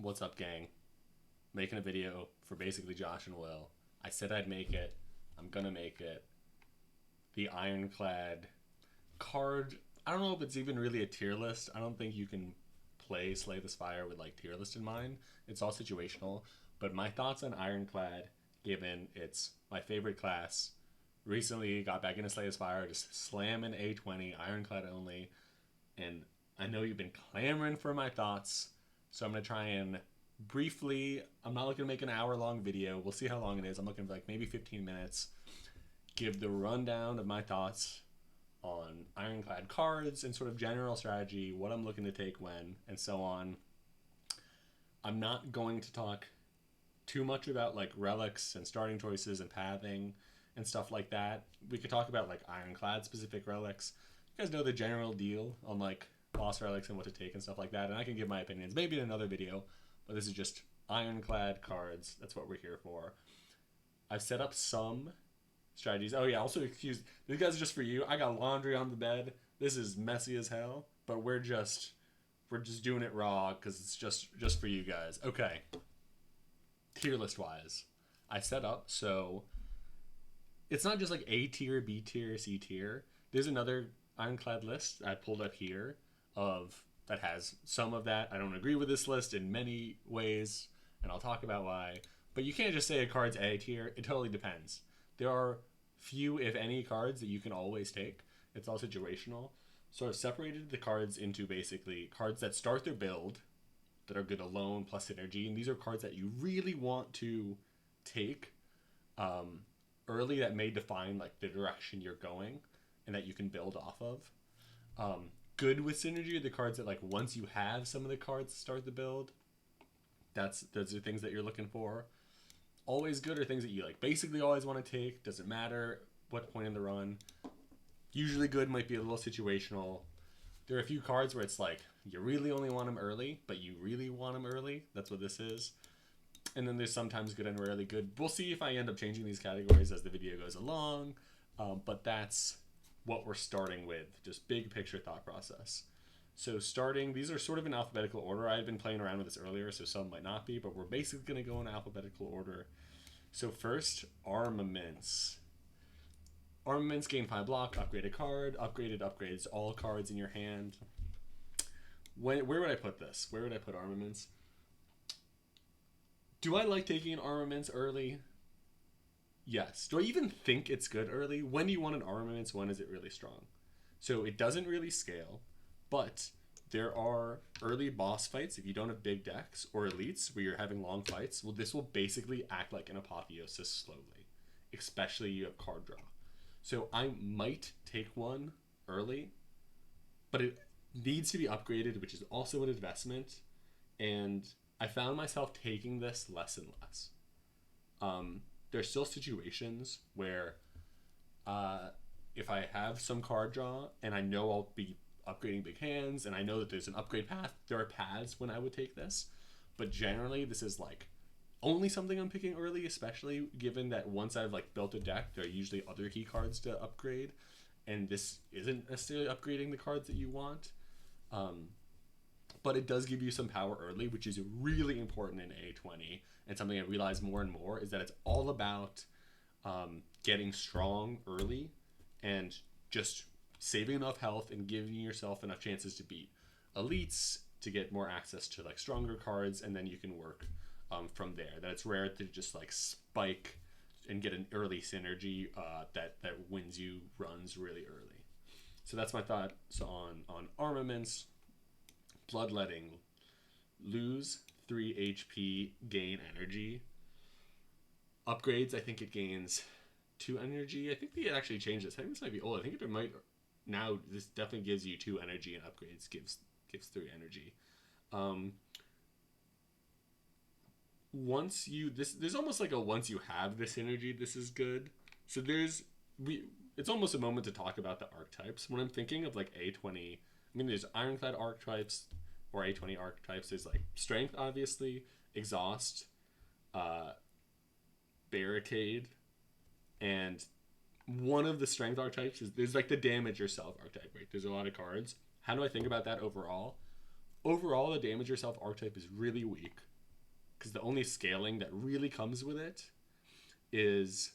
What's up, gang? Making a video for basically Josh and Will. I said I'd make it. I'm gonna make it. The Ironclad card. I don't know if it's even really a tier list. I don't think you can play Slay the Spire with like tier list in mind. It's all situational. But my thoughts on Ironclad, given it's my favorite class, recently got back into Slay the Spire, just slamming A20, Ironclad only, and I know you've been clamoring for my thoughts, so I'm gonna try and briefly. I'm not looking to make an hour-long video. We'll see how long it is. I'm looking for like maybe 15 minutes. Give the rundown of my thoughts on Ironclad cards and sort of general strategy, what I'm looking to take when, and so on. I'm not going to talk too much about like relics and starting choices and pathing and stuff like that. We could talk about like Ironclad specific relics. You guys know the general deal on like boss relics and what to take and stuff like that, and I can give my opinions maybe in another video, but this is just Ironclad cards. That's what we're here for. I've set up some strategies. Oh yeah, also excuse, these guys are just for you. I got laundry on the bed. This is messy as hell, but we're just doing it raw because it's just for you guys. Okay. Tier list wise, I set up so it's not just like A tier, B tier, C tier. There's another Ironclad list I pulled up here of that has some of that. I don't agree with this list in many ways, and I'll talk about why. But you can't just say a card's A tier. It totally depends. There are few, if any, cards that you can always take. It's all situational. So I've separated the cards into basically cards that start their build, that are good alone plus synergy, and these are cards that you really want to take early that may define like the direction you're going and that you can build off of. Good with synergy are the cards that like once you have some of the cards to start the build, those are things that you're looking for. Always good are things that you like basically always want to take. Doesn't matter what point in the run. Usually good might be a little situational. There are a few cards where it's like you really only want them early, but you really want them early. That's what this is. And then there's sometimes good and rarely good. We'll see if I end up changing these categories as the video goes along. But that's what we're starting with. Just big picture thought process. So starting, these are sort of in alphabetical order. I had been playing around with this earlier, so some might not be, but we're basically going to go in alphabetical order. So first, armaments. Armaments gain 5 block, upgrade a card. Upgraded upgrades all cards in your hand. Where would I put this? Where would I put armaments? Do I like taking armaments early? Yes. Do I even think it's good early? When do you want an armaments? When is it really strong? So it doesn't really scale, but there are early boss fights if you don't have big decks, or elites where you're having long fights. Well, this will basically act like an apotheosis slowly, especially you have card draw. So I might take one early, but it needs to be upgraded, which is also an investment. And I found myself taking this less and less. There's still situations where if I have some card draw and I know I'll be upgrading big hands and I know that there's an upgrade path, there are paths when I would take this. But generally, this is like only something I'm picking early, especially given that once I've like built a deck, there are usually other key cards to upgrade. And this isn't necessarily upgrading the cards that you want. But it does give you some power early, which is really important in A20. And something I realize more and more is that it's all about getting strong early and just saving enough health and giving yourself enough chances to beat elites to get more access to like stronger cards, and then you can work from there. That it's rare to just like spike and get an early synergy that wins you runs really early. So that's my thoughts on armaments. Bloodletting. Lose 3 HP, gain energy. Upgrades, I think it gains 2 energy. I think they actually changed this. I think this might be old. I think it might now. This definitely gives you 2 energy, and upgrades gives 3 energy. Once you there's almost like a once you have this energy, this is good. So it's almost a moment to talk about the archetypes. When I'm thinking of like A20, I mean, there's Ironclad archetypes or A20 archetypes. There's like Strength, obviously, Exhaust, Barricade, and one of the Strength archetypes is there's like the Damage Yourself archetype, right? There's a lot of cards. How do I think about that overall? Overall, the Damage Yourself archetype is really weak. because the only scaling that really comes with it is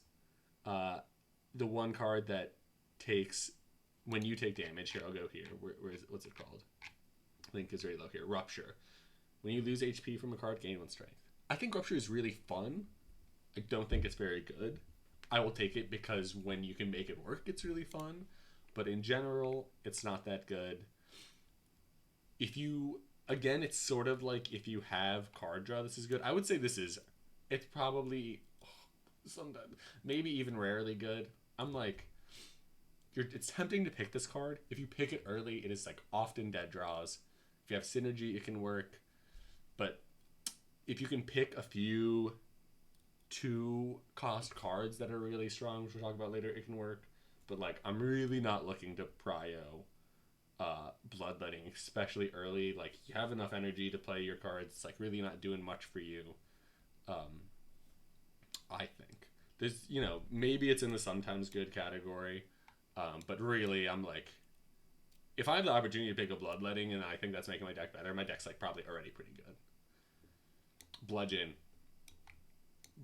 the one card that takes when you take damage. Here, I'll go here. Where is it? What's it called? Link is very low here. Rupture. When you lose HP from a card, gain 1 strength. I think Rupture is really fun. I don't think it's very good. I will take it because when you can make it work, it's really fun. But in general, it's not that good. If you, again, it's sort of like if you have card draw, this is good. I would say it's probably sometimes, maybe even rarely good. I'm like, it's tempting to pick this card. If you pick it early, it is like often dead draws. If you have synergy, it can work. But if you can pick a few 2-cost cards that are really strong, which we'll talk about later, it can work. But like, I'm really not looking to prio Bloodletting, especially early. Like, you have enough energy to play your cards. It's like really not doing much for you. I think there's, maybe it's in the sometimes good category, but really, I'm like, if I have the opportunity to pick a Bloodletting and I think that's making my deck better, my deck's like probably already pretty good.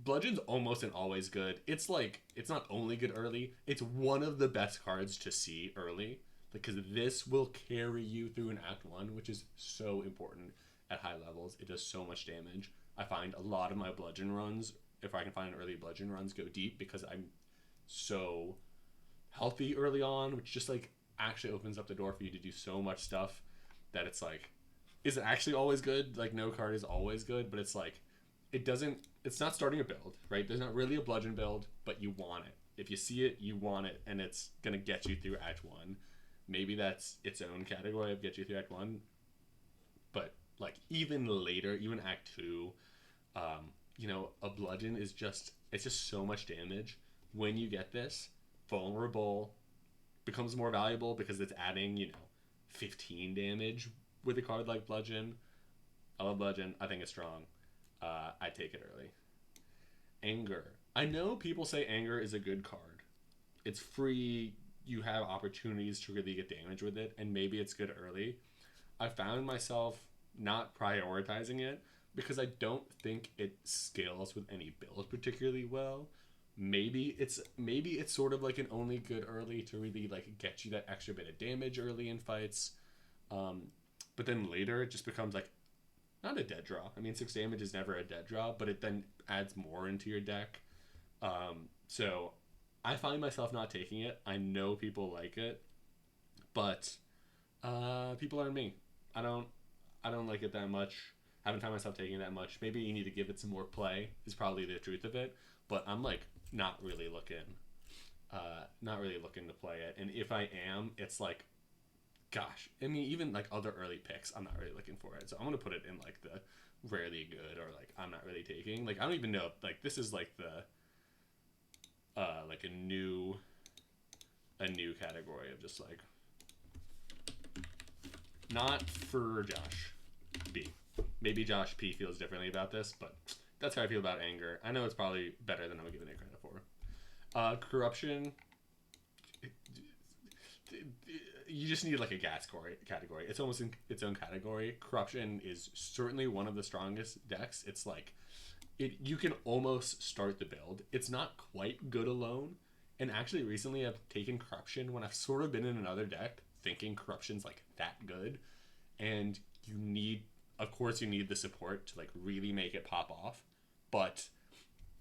Bludgeon's almost and always good. It's like, it's not only good early, it's one of the best cards to see early, because this will carry you through an Act 1, which is so important at high levels. It does so much damage. I find a lot of my Bludgeon runs, if I can find early Bludgeon runs, go deep because I'm so healthy early on, which just like actually opens up the door for you to do so much stuff that it's like, is it actually always good? Like, no card is always good, but it's like, it's not starting a build, right? There's not really a Bludgeon build, but you want it. If you see it, you want it, and it's gonna get you through Act 1. Maybe that's its own category of get you through Act 1, but like even later, even Act 2, a Bludgeon is just so much damage. When you get this, Vulnerable becomes more valuable because it's adding, 15 damage with a card like Bludgeon. I love Bludgeon. I think it's strong. I take it early. Anger. I know people say Anger is a good card. It's free. You have opportunities to really get damage with it, and maybe it's good early. I found myself not prioritizing it because I don't think it scales with any build particularly well. Maybe it's sort of like an only good early to really like get you that extra bit of damage early in fights. But then later it just becomes like not a dead draw. I mean, 6 damage is never a dead draw, but it then adds more into your deck. So I find myself not taking it. I know people like it, but people aren't me. I don't like it that much. I haven't found myself taking it that much. Maybe you need to give it some more play is probably the truth of it. But I'm like not really looking to play it. And if I am, it's like, gosh, I mean, even like other early picks, I'm not really looking for it. So I'm gonna put it in like the rarely good or like I'm not really taking. Like, I don't even know if, like, this is like the like a new category of just like not for Josh B. Maybe Josh P feels differently about this, but that's how I feel about Anger. I know it's probably better than I'm giving it credit for. Corruption. You just need like a gas category. It's almost in its own category. Corruption is certainly one of the strongest decks. It's like you can almost start the build. It's not quite good alone. And actually recently I've taken Corruption when I've sort of been in another deck thinking Corruption's like that good. And you need the support to like really make it pop off. But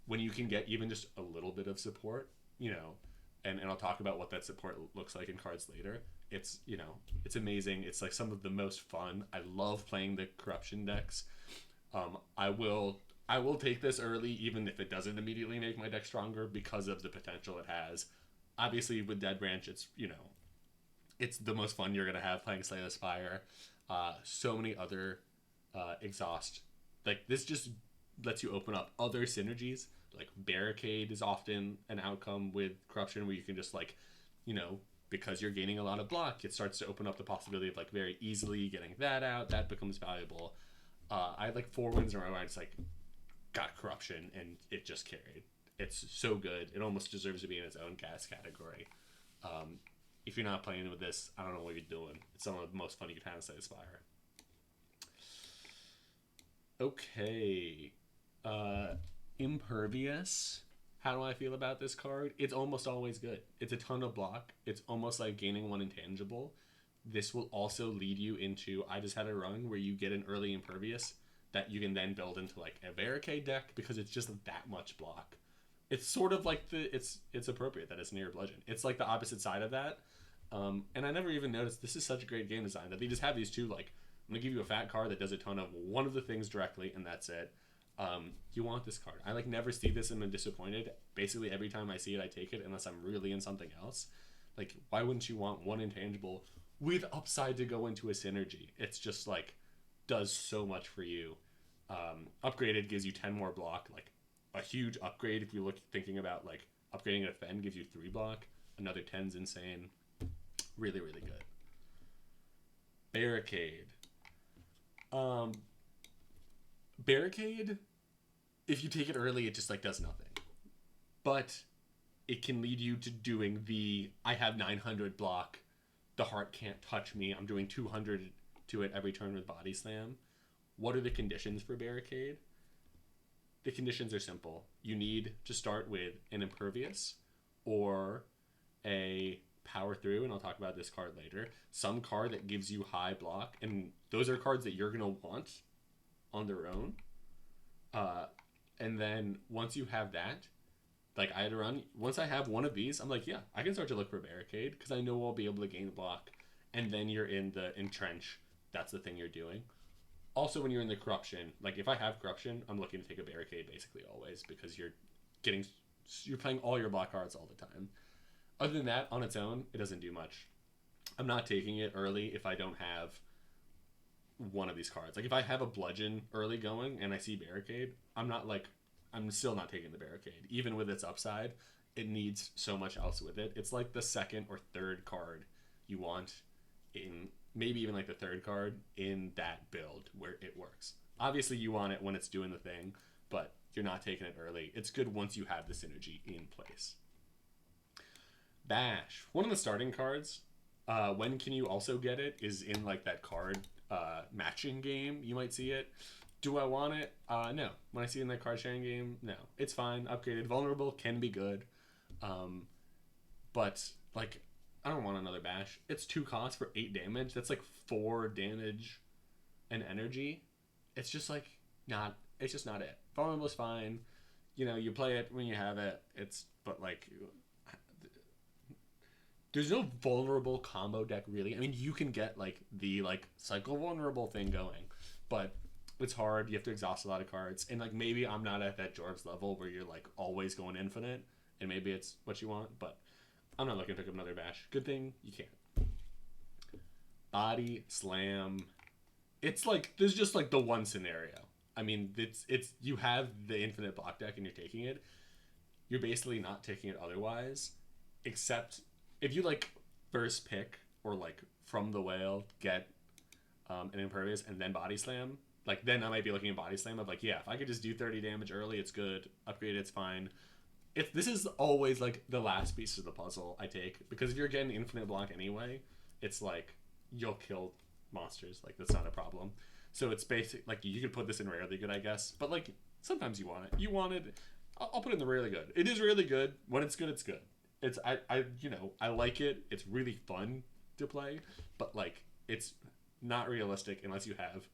when you can get even just a little bit of support, and I'll talk about what that support looks like in cards later. It's, it's amazing. It's like some of the most fun. I love playing the Corruption decks. I will take this early, even if it doesn't immediately make my deck stronger because of the potential it has. Obviously with Dead Branch, it's, it's the most fun you're going to have playing Slay the Spire. So many other exhaust. Like, this just lets you open up other synergies. Like Barricade is often an outcome with Corruption where you can just like, because you're gaining a lot of block, it starts to open up the possibility of like very easily getting that out. That becomes valuable. I had like 4 wins in a row where I just like got Corruption and it just carried. It's so good. It almost deserves to be in its own gas category. If you're not playing with this, I don't know what you're doing. It's some of the most fun you can have in Slay the Spire. Okay. Uh, Impervious. How do I feel about this card? It's almost always good. It's a ton of block. It's almost like gaining one intangible. This will also lead you into, I just had a run where you get an early Impervious that you can then build into like a barricade deck because it's just that much block. It's sort of like it's appropriate that it's near bludgeon. It's like the opposite side of that. And I never even noticed this is such a great game design that they just have these two, like, I'm gonna give you a fat card that does a ton of one of the things directly, and that's it. You want this card. I like never see this and I'm disappointed. Basically every time I see it I take it unless I'm really in something else. Like, why wouldn't you want one intangible with upside to go into a synergy? It's just like does so much for you. Upgraded gives you 10 more block, like a huge upgrade. If you look thinking about like upgrading a defend gives you 3 block. Another 10's insane. Really, really good. Barricade. Barricade, if you take it early, it just like does nothing. But it can lead you to doing the I have 900 block, the heart can't touch me, I'm doing 200 to it every turn with body slam. What are the conditions for barricade? The conditions are simple. You need to start with an impervious or a power through, and I'll talk about this card later. Some card that gives you high block, and those are cards that you're gonna want on their own. And then once you have that, like I had to run, once I have one of these, I'm like, yeah, I can start to look for barricade because I know I'll be able to gain the block. And then you're in the entrench. That's the thing you're doing. Also, when you're in the corruption, like if I have corruption, I'm looking to take a barricade basically always because you're playing all your block cards all the time. Other than that, on its own, it doesn't do much. I'm not taking it early if I don't have one of these cards. Like if I have a bludgeon early going and I see barricade, I'm still not taking the barricade. Even with its upside, it needs so much else with it. It's like the second or third card you want in, maybe even like the third card in that build where it works. Obviously you want it when it's doing the thing, but you're not taking it early. It's good once you have the synergy in place. Bash, one of the starting cards. When can you also get it is in like that card matching game. You might see it. Do I want it? No. When I see it in that card sharing game, no. It's fine. Upgraded. Vulnerable can be good. But like, I don't want another bash. It's 2 costs for 8 damage. That's like 4 damage and energy. It's just like it's just not it. Vulnerable is fine. You know, you play it when you have it. But like, there's no vulnerable combo deck really. I mean, you can get like the like cycle vulnerable thing going, but it's hard. You have to exhaust a lot of cards, and like maybe I'm not at that Jorv's level where you're like always going infinite, and maybe it's what you want, but I'm not looking to pick up another bash. Good thing you can't. Body slam. It's like there's just like the one scenario. I mean, it's you have the infinite block deck and you're taking it. You're basically not taking it otherwise, except if you like first pick or like from the whale get an impervious and then body slam, like then I might be looking at body slam of like, yeah, if I could just do 30 damage early, it's good. Upgrade, it's fine. This is always like the last piece of the puzzle I take, because if you're getting infinite block anyway, it's like you'll kill monsters. Like that's not a problem. So it's basic. Like you could put this in rarely good, I guess, but like sometimes you want it. You want it. I'll put it in the rarely good. It is really good. When it's good, it's good. It's I like it. It's really fun to play, but like it's not realistic unless you have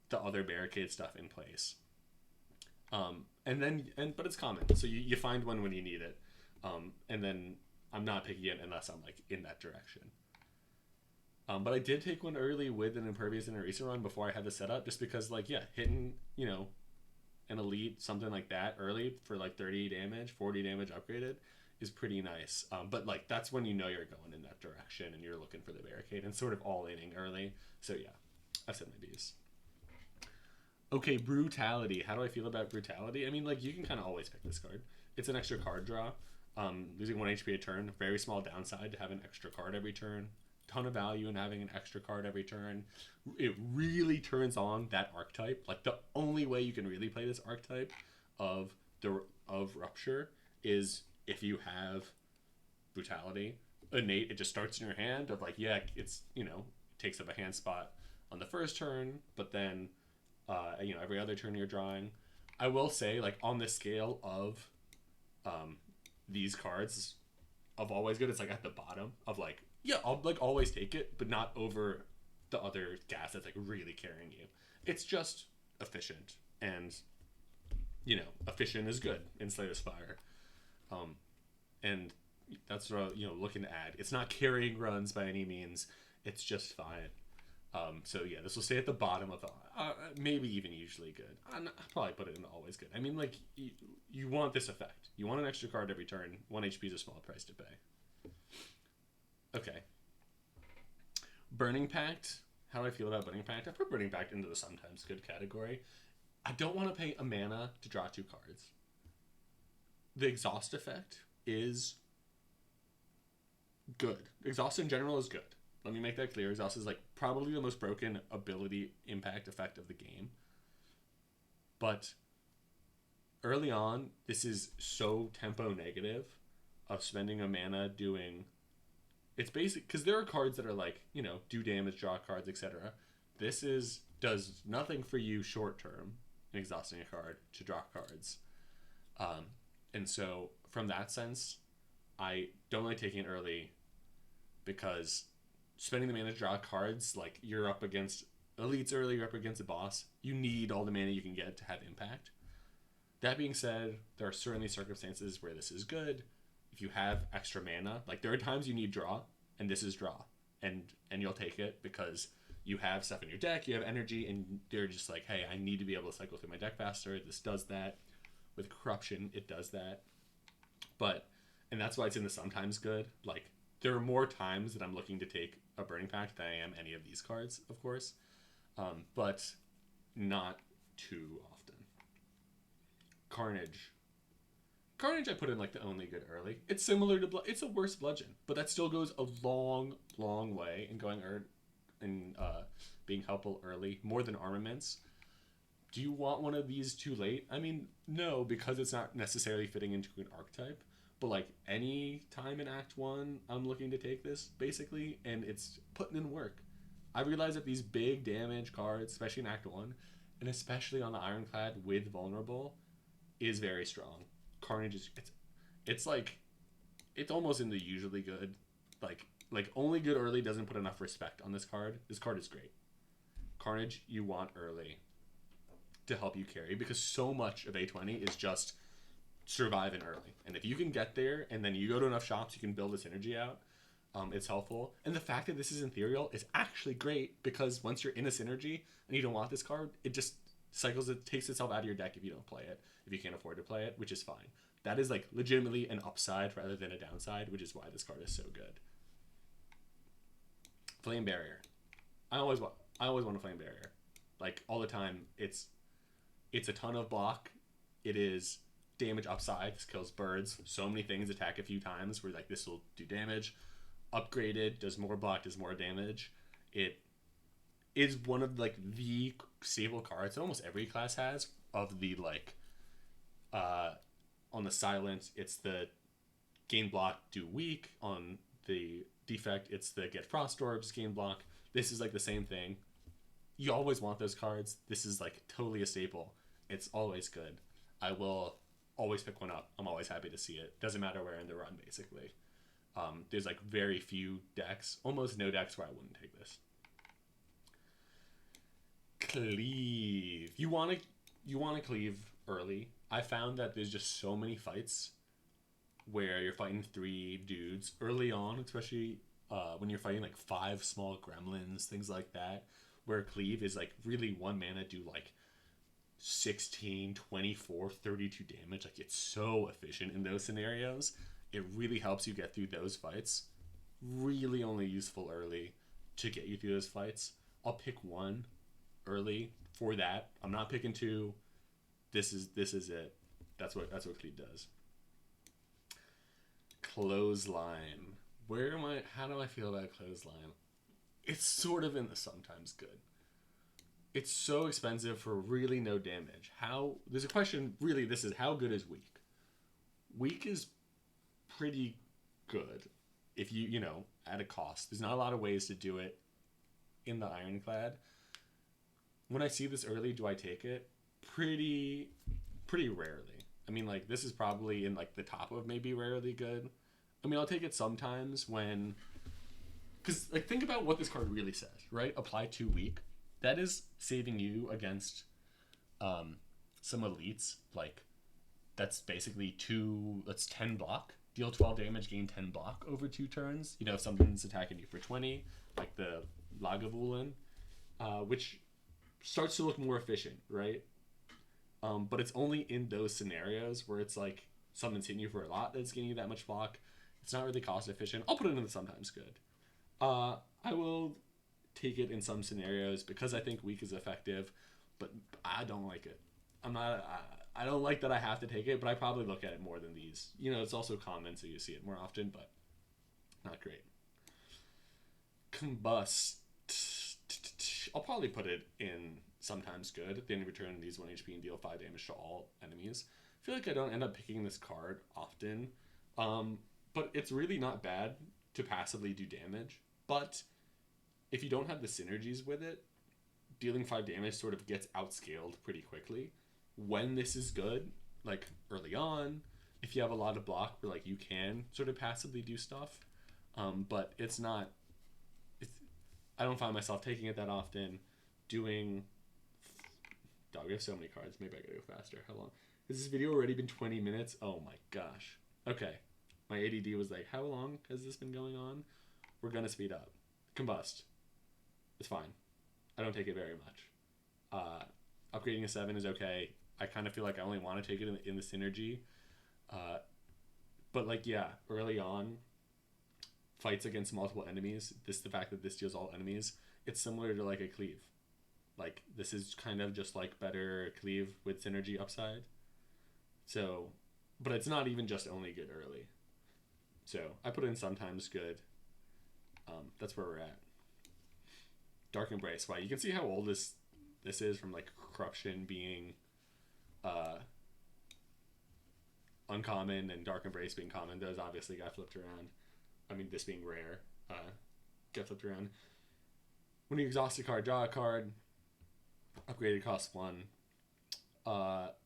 the other barricade stuff in place. But it's common, so you find one when you need it, and then I'm not picking it unless I'm like in that direction. But I did take one early with an impervious and a Eraser run before I had the setup, just because like hitting an elite something like that early for like 30 damage, 40 damage upgraded is pretty nice. But like that's when you know you're going in that direction and you're looking for the barricade and sort of all inning early. So yeah, I've said my B's. Okay, Brutality. How do I feel about Brutality? I mean, like, you can kind of always pick this card. It's an extra card draw. Losing 1 HP a turn. Very small downside to have an extra card every turn. Ton of value in having an extra card every turn. It really turns on that archetype. Like, the only way you can really play this archetype of Rupture is if you have Brutality. Innate, it just starts in your hand of like, yeah, it's, it takes up a hand spot on the first turn, but then every other turn you're drawing. I will say, like, on the scale of these cards of always good, it's like at the bottom of like, yeah, I'll like always take it, but not over the other gas that's like really carrying you. It's just efficient, and efficient is good in Slay the Spire. And that's what I'm looking to add. It's not carrying runs by any means. It's just fine. So yeah, this will stay at the bottom of the maybe even usually good. I'll probably put it in always good. I mean, like you want this effect. You want an extra card every turn. 1 HP is a small price to pay. Okay. Burning Pact. How do I feel about Burning Pact? I put Burning Pact into the sometimes good category. I don't want to pay a mana to draw 2 cards. The exhaust effect is good. Exhaust in general is good. Let me make that clear. Exhaust is like probably the most broken ability impact effect of the game. But early on, this is so tempo negative of spending a mana doing. It's basic because there are cards that are like, do damage, draw cards, etc. This does nothing for you short term in exhausting a card to draw cards. And so from that sense, I don't like taking it early because spending the mana to draw cards, like you're up against elites early, you're up against a boss, you need all the mana you can get to have impact. That being said, there are certainly circumstances where this is good. If you have extra mana, like there are times you need draw, and this is draw, and you'll take it because you have stuff in your deck, you have energy, and they're just like, hey, I need to be able to cycle through my deck faster. This does that. With Corruption, it does that. And that's why it's in the sometimes good. Like, there are more times that I'm looking to take a Burning Pact than I am any of these cards, of course. But not too often. Carnage. Carnage I put in like the only good early. It's similar to it's a worse Bludgeon, but that still goes a long, long way in going being helpful early, more than Armaments. Do you want one of these too late? I mean, no, because it's not necessarily fitting into an archetype. But like any time in Act 1, I'm looking to take this, basically, and it's putting in work. I realize that these big damage cards, especially in Act 1, and especially on the Ironclad with Vulnerable, is very strong. Carnage is it's like it's almost in the usually good. Like only good early doesn't put enough respect on this card. This card is great. Carnage you want early to help you carry, because so much of A20 is just surviving early. And if you can get there and then you go to enough shops, you can build this energy out. It's helpful. And the fact that this is ethereal is actually great, because once you're in a synergy and you don't want this card, it just takes itself out of your deck if you don't play it, if you can't afford to play it, which is fine. That is like legitimately an upside rather than a downside, which is why this card is so good. Flame Barrier. I always want a Flame Barrier. Like all the time. It's a ton of block. It is damage upside. This kills birds. So many things attack a few times where like this will do damage. Upgraded, does more block, does more damage. It is one of like the staple cards that almost every class has, of the like on the silence, it's the gain block, do weak. On the defect, it's the get frost orbs, gain block. This is like the same thing. You always want those cards. This is like totally a staple. It's always good. I will always pick one up. I'm always happy to see it. Doesn't matter where in the run, basically. There's like very few decks, almost no decks, where I wouldn't take this. Cleave. You want to cleave early. I found that there's just so many fights where you're fighting 3 dudes early on, especially when you're fighting like 5 small gremlins, things like that, where cleave is like really 1 mana do like 16, 24, 32 damage. Like it's so efficient in those scenarios. It really helps you get through those fights. Really only useful early to get you through those fights. I'll pick 1 early for that. I'm not picking 2. This is it. That's what cleave does. Clothesline. How do I feel about Clothesline? It's sort of in the sometimes good. It's so expensive for really no damage. There's a question, really, this is how good is weak? Weak is pretty good if you at a cost. There's not a lot of ways to do it in the Ironclad. When I see this early, do I take it? Pretty pretty rarely. I mean, like, this is probably in, like, the top of maybe rarely good. I mean, I'll take it sometimes when... Because, like, think about what this card really says, right? Apply 2 weak. That is saving you against some elites. Like, that's basically that's 10 block. Deal 12 damage, gain 10 block over 2 turns. You know, if something's attacking you for 20, like the Lagavulin, which starts to look more efficient, right? But it's only in those scenarios where it's like something's hitting you for a lot that's getting you that much block. It's not really cost efficient. I'll put it in the sometimes good. I will take it in some scenarios because I think weak is effective, but I don't like it. I don't like that I have to take it, but I probably look at it more than these. You know, it's also common, so you see it more often, but not great. Combust. I'll probably put it in sometimes good. At the end of your turn, these 1 HP and deal 5 damage to all enemies. I feel like I don't end up picking this card often, but it's really not bad to passively do damage. But if you don't have the synergies with it, dealing 5 damage sort of gets outscaled pretty quickly. When this is good, like early on, if you have a lot of block where like you can sort of passively do stuff, but it's not. I don't find myself taking it that often. Doing. Dog, we have so many cards. Maybe I gotta go faster. How long? Has this video already been 20 minutes? Oh my gosh. Okay. My ADD was like, how long has this been going on? We're gonna speed up. Combust. It's fine. I don't take it very much. Upgrading a 7 is okay. I kind of feel like I only want to take it in the synergy. But like, yeah, early on, fights against multiple enemies, the fact that this deals all enemies, it's similar to like a cleave. Like, this is kind of just like better cleave with synergy upside. So, but it's not even just only good early. So I put in sometimes good. That's where we're at. Dark Embrace. Wow, you can see how old this is from like Corruption being uncommon and Dark Embrace being common. Those obviously got flipped around. I mean, this being rare, got flipped around. When you exhaust a card, draw a card. Upgraded costs 1.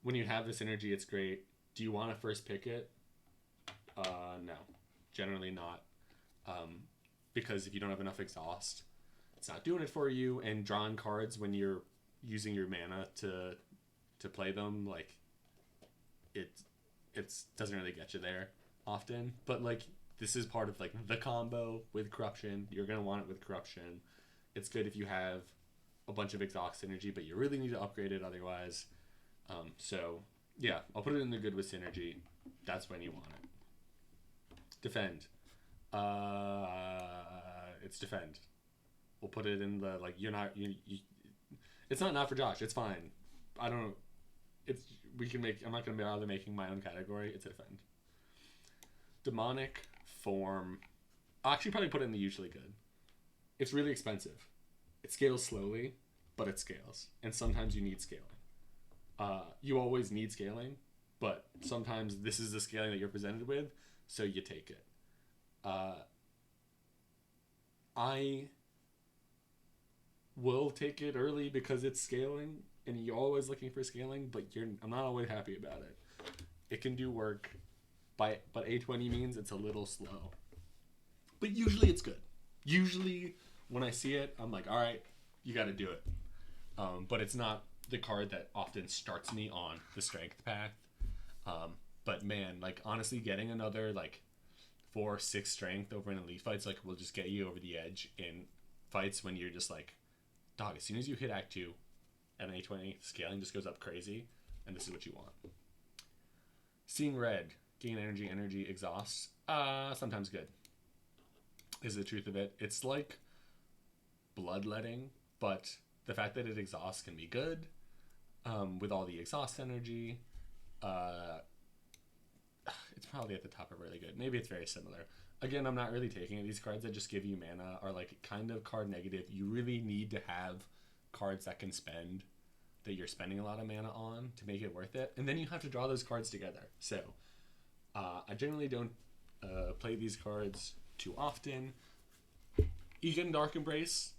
When you have this energy, it's great. Do you want to first pick it? No, generally not. Because if you don't have enough exhaust, it's not doing it for you. And drawing cards when you're using your mana to play them, like it doesn't really get you there often. But like, this is part of like the combo with Corruption. You're gonna want it with Corruption. It's good if you have a bunch of exhaust synergy, but you really need to upgrade it otherwise. So yeah, I'll put it in the good with synergy. That's when you want it. Defend. It's defend. We'll put it in the like, it's not for Josh. It's fine. I don't know. I'm not gonna bother making my own category. It's a defend. Demonic form. I'll actually probably put it in the usually good. It's really expensive. It scales slowly, but it scales. And sometimes you need scaling. You always need scaling, but sometimes this is the scaling that you're presented with, so you take it. I will take it early because it's scaling, and you're always looking for scaling, but I'm not always happy about it. It can do work, but A20 means it's a little slow. But usually it's good. Usually when I see it, I'm like, all right, you got to do it. But it's not the card that often starts me on the strength path. But man, like honestly, getting another like 4 or 6 strength over in elite fights like will just get you over the edge in fights when you're just like, dog, as soon as you hit Act 2 at an A20, scaling just goes up crazy, and this is what you want. Seeing red, gain energy, exhaust. Sometimes good is the truth of it. It's like bloodletting, but the fact that it exhausts can be good with all the exhaust energy. It's probably at the top of really good. Maybe it's very similar. Again, I'm not really taking it. These cards that just give you mana are like kind of card negative. You really need to have cards that can spend, that you're spending a lot of mana on to make it worth it. And then you have to draw those cards together. So I generally don't play these cards too often. You get in Dark Embrace,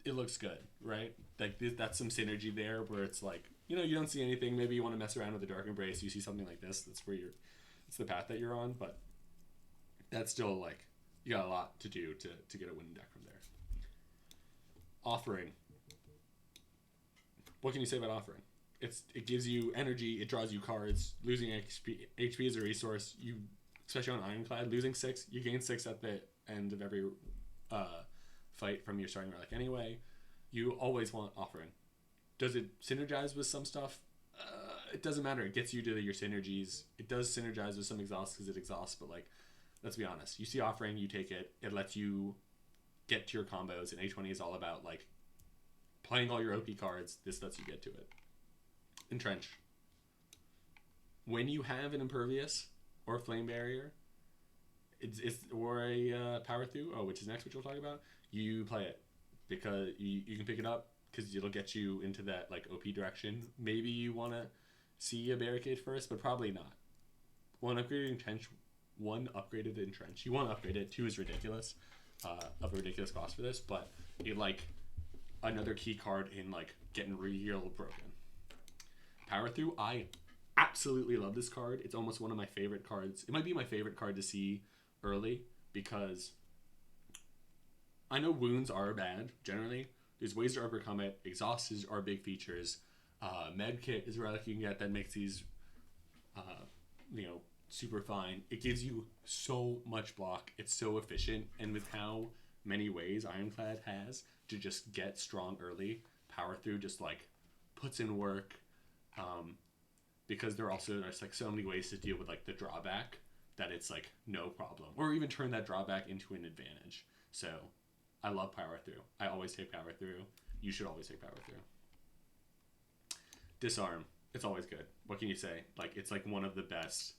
it looks good, right? Like that's some synergy there where it's like you don't see anything. Maybe you want to mess around with the Dark Embrace. You see something like this. That's where it's the path that you're on. But that's still like, you got a lot to do to get a winning deck from there. Offering. What can you say about Offering? It gives you energy. It draws you cards. Losing HP is a resource. You, especially on Ironclad, losing 6, you gain 6 at the end of every fight from your starting relic anyway. You always want Offering. Does it synergize with some stuff? It doesn't matter. It gets you to your synergies. It does synergize with some exhaust because it exhausts, but like, let's be honest. You see Offering, you take it. It lets you get to your combos, and A20 is all about like playing all your OP cards. This lets you get to it. Entrench. When you have an Impervious or a Flame Barrier, or a Power Through, which is next, which we'll talk about, you play it because you can pick it up because it'll get you into that like OP direction. Maybe you want to see a Barricade first, but probably not. One upgraded Entrench. You want to upgrade it. 2 is ridiculous, of a ridiculous cost for this, but it like another key card in like getting real broken. Power Through, I absolutely love this card. It's almost one of my favorite cards. It might be my favorite card to see early because I know wounds are bad generally. There's ways to overcome it. Exhausts are big features. Medkit is a relic you can get that makes these, super fine. It gives you so much block. It's so efficient, and with how many ways Ironclad has to just get strong early, Power Through just like puts in work. Because there's like so many ways to deal with like the drawback that it's like no problem, or even turn that drawback into an advantage. So I love Power Through. I always take Power Through. You should always take Power Through. Disarm. It's always good. What can you say? Like, it's like one of the best.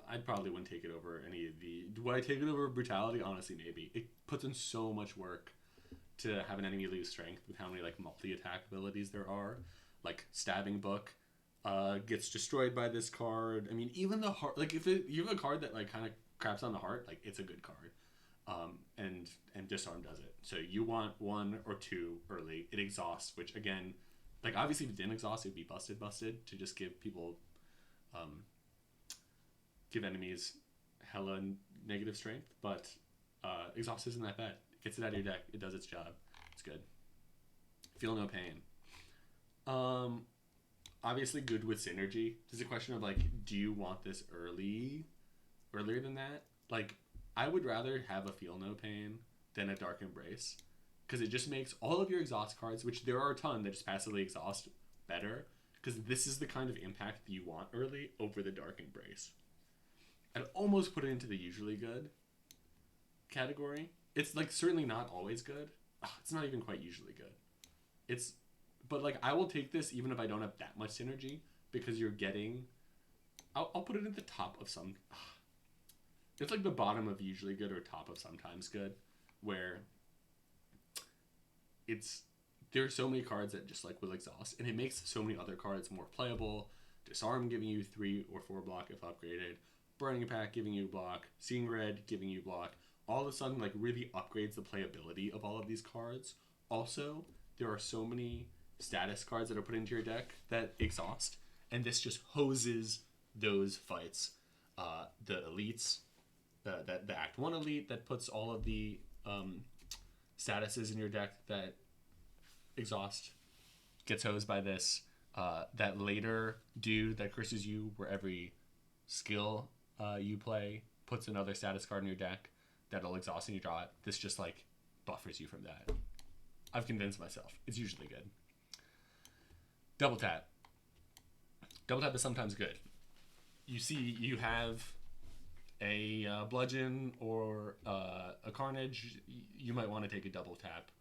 I probably wouldn't take it over any of the. Would I take it over Brutality? Honestly, maybe. It puts in so much work to have an enemy lose strength with how many like multi-attack abilities there are. Like Stabbing Book gets destroyed by this card. I mean, even the heart, like if you have a card that like kind of craps on the heart, like it's a good card. And Disarm does it. So you want 1 or 2 early. It exhausts, which again, like obviously if it didn't exhaust, it'd be busted to just give people, give enemies hella negative strength. But exhaust isn't that bad. It gets it out of your deck. It does its job. It's good. Feel No Pain. Obviously good with synergy. There's a question of like, do you want this earlier than that? Like, I would rather have a Feel No Pain than a Dark Embrace, because it just makes all of your exhaust cards, which there are a ton that just passively exhaust, better, because this is the kind of impact that you want early over the Dark Embrace. I'd almost put it into the usually good category. It's like certainly not always good. It's not even quite usually good. But like, I will take this even if I don't have that much synergy, because you're getting. I'll put it at the top of some. It's like the bottom of usually good or top of sometimes good, where there's so many cards that just like will exhaust, and it makes so many other cards more playable. Disarm giving you 3 or 4 block if upgraded. Burning Pack giving you block. Seeing Red giving you block. All of a sudden, like, really upgrades the playability of all of these cards. Also, there are so many status cards that are put into your deck that exhaust, and this just hoses those fights. The elites, the Act 1 elite that puts all of the statuses in your deck that exhaust gets hosed by this. That later dude that curses you where every skill you play puts another status card in your deck that'll exhaust and you draw it. This just like buffers you from that. I've convinced myself. It's usually good. Double tap. Double tap is sometimes good. You have a bludgeon or a carnage. You might want to take a double tap.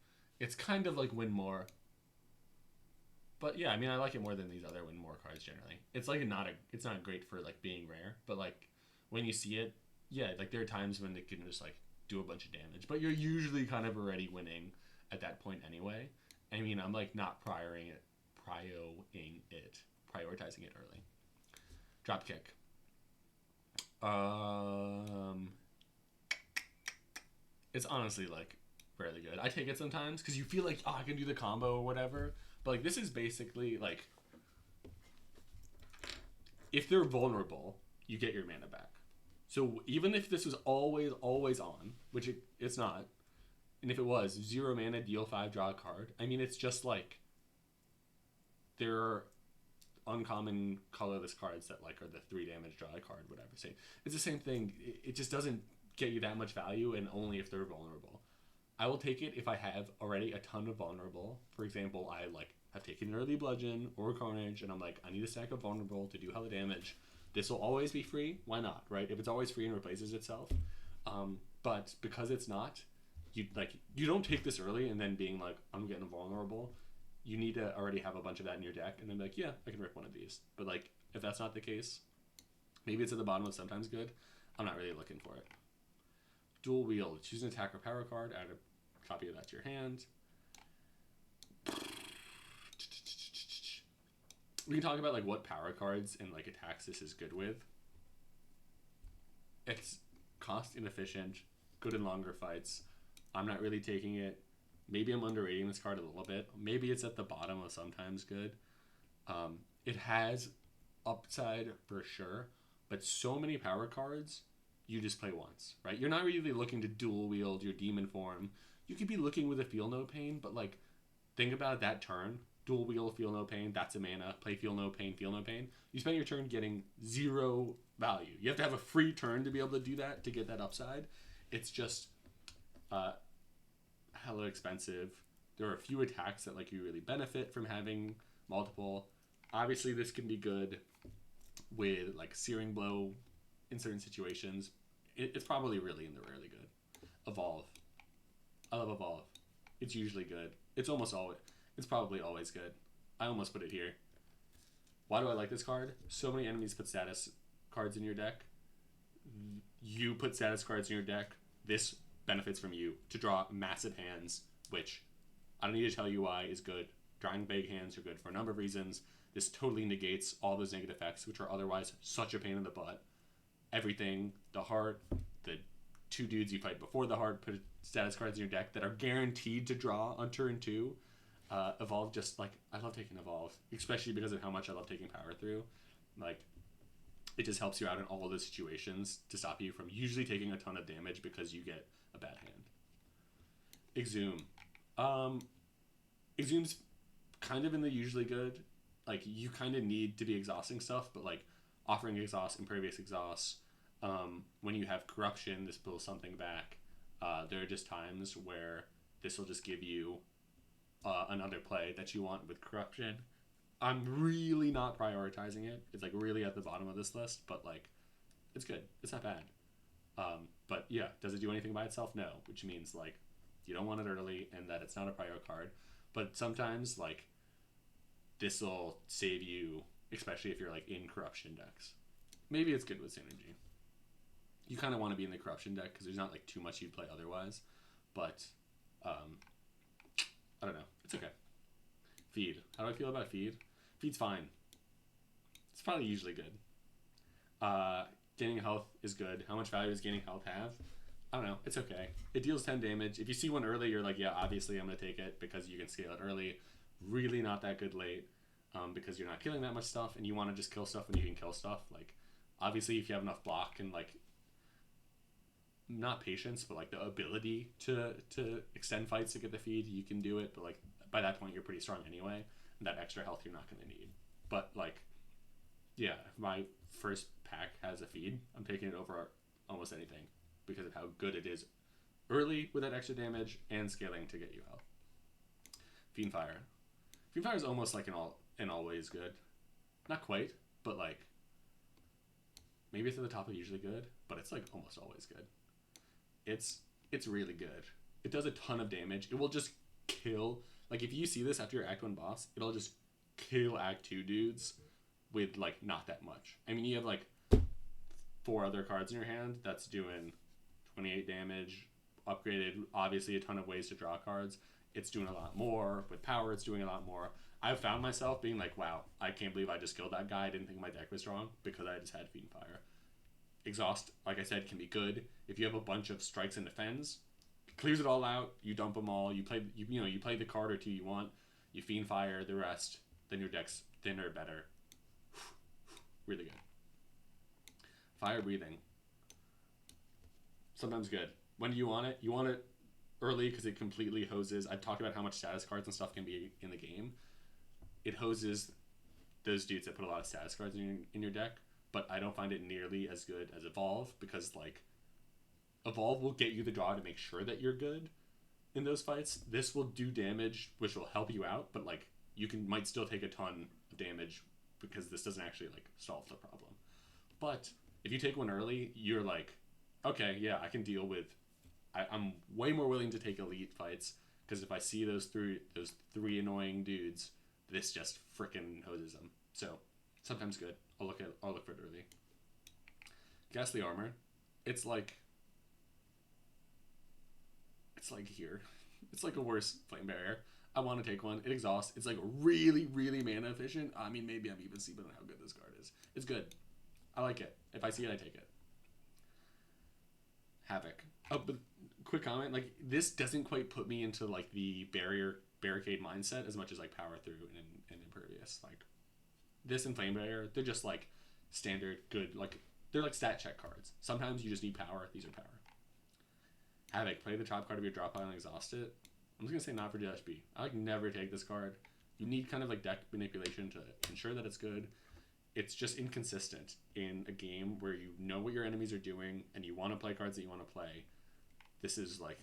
It's kind of like win more. But yeah, I mean, I like it more than these other win more cards generally. It's like it's not great for like being rare, but like when you see it, yeah, like there are times when it can just like do a bunch of damage, but you're usually kind of already winning at that point anyway. I mean, I'm like not prioritizing it early. Dropkick. It's honestly like fairly good. I take it sometimes because you feel like, oh, I can do the combo or whatever. But like this is basically like if they're vulnerable, you get your mana back. So even if this was always on, which it's not, and if it was 0 mana, deal 5, draw a card, I mean, it's just like there are uncommon colorless cards that like are the 3 damage, draw a card, whatever. Say it's the same thing. It just doesn't get you that much value, and only if they're vulnerable. I will take it if I have already a ton of vulnerable. For example, I like have taken an early bludgeon or carnage, and I'm like, I need a stack of vulnerable to do hella damage. This will always be free. Why not, right? If it's always free and replaces itself. But because it's not, you don't take this early and then being like, I'm getting vulnerable. You need to already have a bunch of that in your deck, and then be like, yeah, I can rip one of these. But like, if that's not the case, maybe it's at the bottom of sometimes good. I'm not really looking for it. Dual wield. Choose an attack or power card. Add a copy of that to your hand. We can talk about like what power cards and like attacks this is good with. It's cost inefficient, good in longer fights. I'm not really taking it. Maybe I'm underrating this card a little bit. Maybe it's at the bottom of sometimes good. It has upside for sure, but so many power cards, you just play once, right? You're not really looking to dual wield your demon form. You could be looking with a Feel No Pain, but like, think about that turn. Dual wield, Feel No Pain, that's a mana. Play Feel No Pain, Feel No Pain. You spend your turn getting 0 value. You have to have a free turn to be able to do that, to get that upside. It's just hella expensive. There are a few attacks that like you really benefit from having multiple. Obviously, this can be good with like Searing Blow in certain situations. It's probably really in the rarely good. Evolve. I love Evolve. It's usually good. It's probably always good. I almost put it here. Why do I like this card? So many enemies put status cards in your deck. You put status cards in your deck. This benefits from you to draw massive hands, which I don't need to tell you why is good. Drawing big hands are good for a number of reasons. This totally negates all those negative effects, which are otherwise such a pain in the butt. Everything, the heart, the 2 dudes you fight before the heart, put status cards in your deck that are guaranteed to draw on turn 2. Evolve, just like, I love taking Evolve, especially because of how much I love taking power through. Like, it just helps you out in all of those situations to stop you from usually taking a ton of damage because you get a bad hand. Exhume. Exhume's kind of in the usually good. Like, you kind of need to be exhausting stuff, but like offering exhaust, impervious exhaust, when you have corruption, this pulls something back. There are just times where this will just give you another play that you want with corruption. I'm really not prioritizing it. It's like really at the bottom of this list, but like, it's good. It's not bad. But yeah, does it do anything by itself? No, which means like you don't want it early and that it's not a prior card. But sometimes like this will save you, especially if you're like in corruption decks. Maybe it's good with synergy. You kind of want to be in the corruption deck because there's not like too much you'd play otherwise. But I don't know. It's okay. Feed. How do I feel about feed? Feed's fine. It's probably usually good. Gaining health is good. How much value does gaining health have? I don't know. It's okay. It deals 10 damage. If you see one early, you're like, yeah, obviously I'm going to take it because you can scale it early. Really not that good late because you're not killing that much stuff and you want to just kill stuff when you can kill stuff. Like, obviously, if you have enough block and, like, not patience, but, like, the ability to extend fights to get the feed, you can do it. But, like, by that point, you're pretty strong anyway. And that extra health you're not going to need. But, like, yeah, if my first pack has a feed, I'm taking it over almost anything because of how good it is early with that extra damage and scaling to get you health. Fiendfire. Fiendfire is almost like an always good. Not quite, but like maybe it's at the top of usually good, but it's like almost always good. It's really good. It does a ton of damage. It will just kill. Like if you see this after your Act 1 boss, it'll just kill Act 2 dudes with like not that much. I mean, you have like 4 other cards in your hand that's doing 28 damage, upgraded, obviously a ton of ways to draw cards. It's doing a lot more. With power, it's doing a lot more. I've found myself being like, wow, I can't believe I just killed that guy. I didn't think my deck was strong because I just had Fiendfire. Exhaust, like I said, can be good. If you have a bunch of strikes and defends, it clears it all out, you dump them all, you play the card or 2 you want, you Fiendfire the rest, then your deck's thinner, better. Really good. Fire breathing. Sometimes good. When do you want it? You want it early because it completely hoses. I've talked about how much status cards and stuff can be in the game. It hoses those dudes that put a lot of status cards in your deck, but I don't find it nearly as good as Evolve because, like, Evolve will get you the draw to make sure that you're good in those fights. This will do damage, which will help you out, but, like, you might still take a ton of damage because this doesn't actually, like, solve the problem. But if you take one early, you're like, okay, yeah, I can deal with... I'm way more willing to take elite fights because if I see those three annoying dudes, this just frickin' hoses them. So sometimes good. I'll look for it early. Ghastly Armor. It's like here. It's like a worse Flame Barrier. I want to take one. It exhausts. It's like really, really mana efficient. I mean, maybe I'm even sleeping on how good this card is. It's good. I like it. If I see it, I take it. Havoc. Oh, but quick comment. Like, this doesn't quite put me into, like, the barricade mindset as much as, like, Power Through and Impervious. Like, this and Flame Barrier, they're just, like, standard, good, like, they're like stat check cards. Sometimes you just need power. These are power. Havoc. Play the top card of your drop pile and exhaust it. I'm just going to say not for DSB. I, like, never take this card. You need kind of, like, deck manipulation to ensure that it's good. It's just inconsistent in a game where you know what your enemies are doing and you want to play cards that you want to play. This is, like,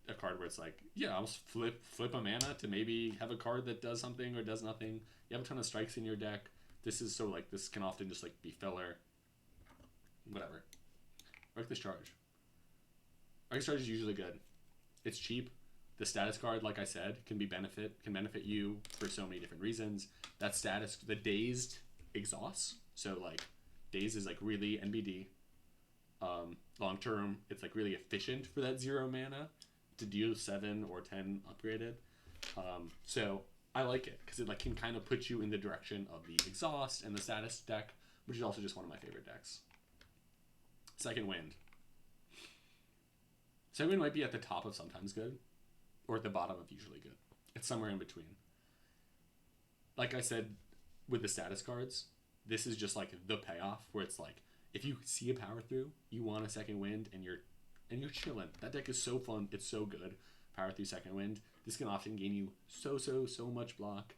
a card where it's like, yeah, I'll flip a mana to maybe have a card that does something or does nothing. You have a ton of strikes in your deck. This is so, like, this can often just, like, be filler. Whatever. Reckless Charge. Reckless Charge is usually good. It's cheap. The status card, like I said, can benefit you for so many different reasons. That status, the Dazed exhausts. So, like, Dazed is, like, really NBD. Long term, it's, like, really efficient for that 0 mana to deal 7 or 10 upgraded. So I like it because it, like, can kind of put you in the direction of the exhaust and the status deck, which is also just one of my favorite decks. Second Wind. Second Wind might be at the top of sometimes good or at the bottom of usually good. It's somewhere in between. Like I said with the status cards, this is just, like, the payoff where it's like, if you see a Power Through, you want a Second Wind, and you're chilling. That deck is so fun. It's so good. Power Through Second Wind. This can often gain you so much block.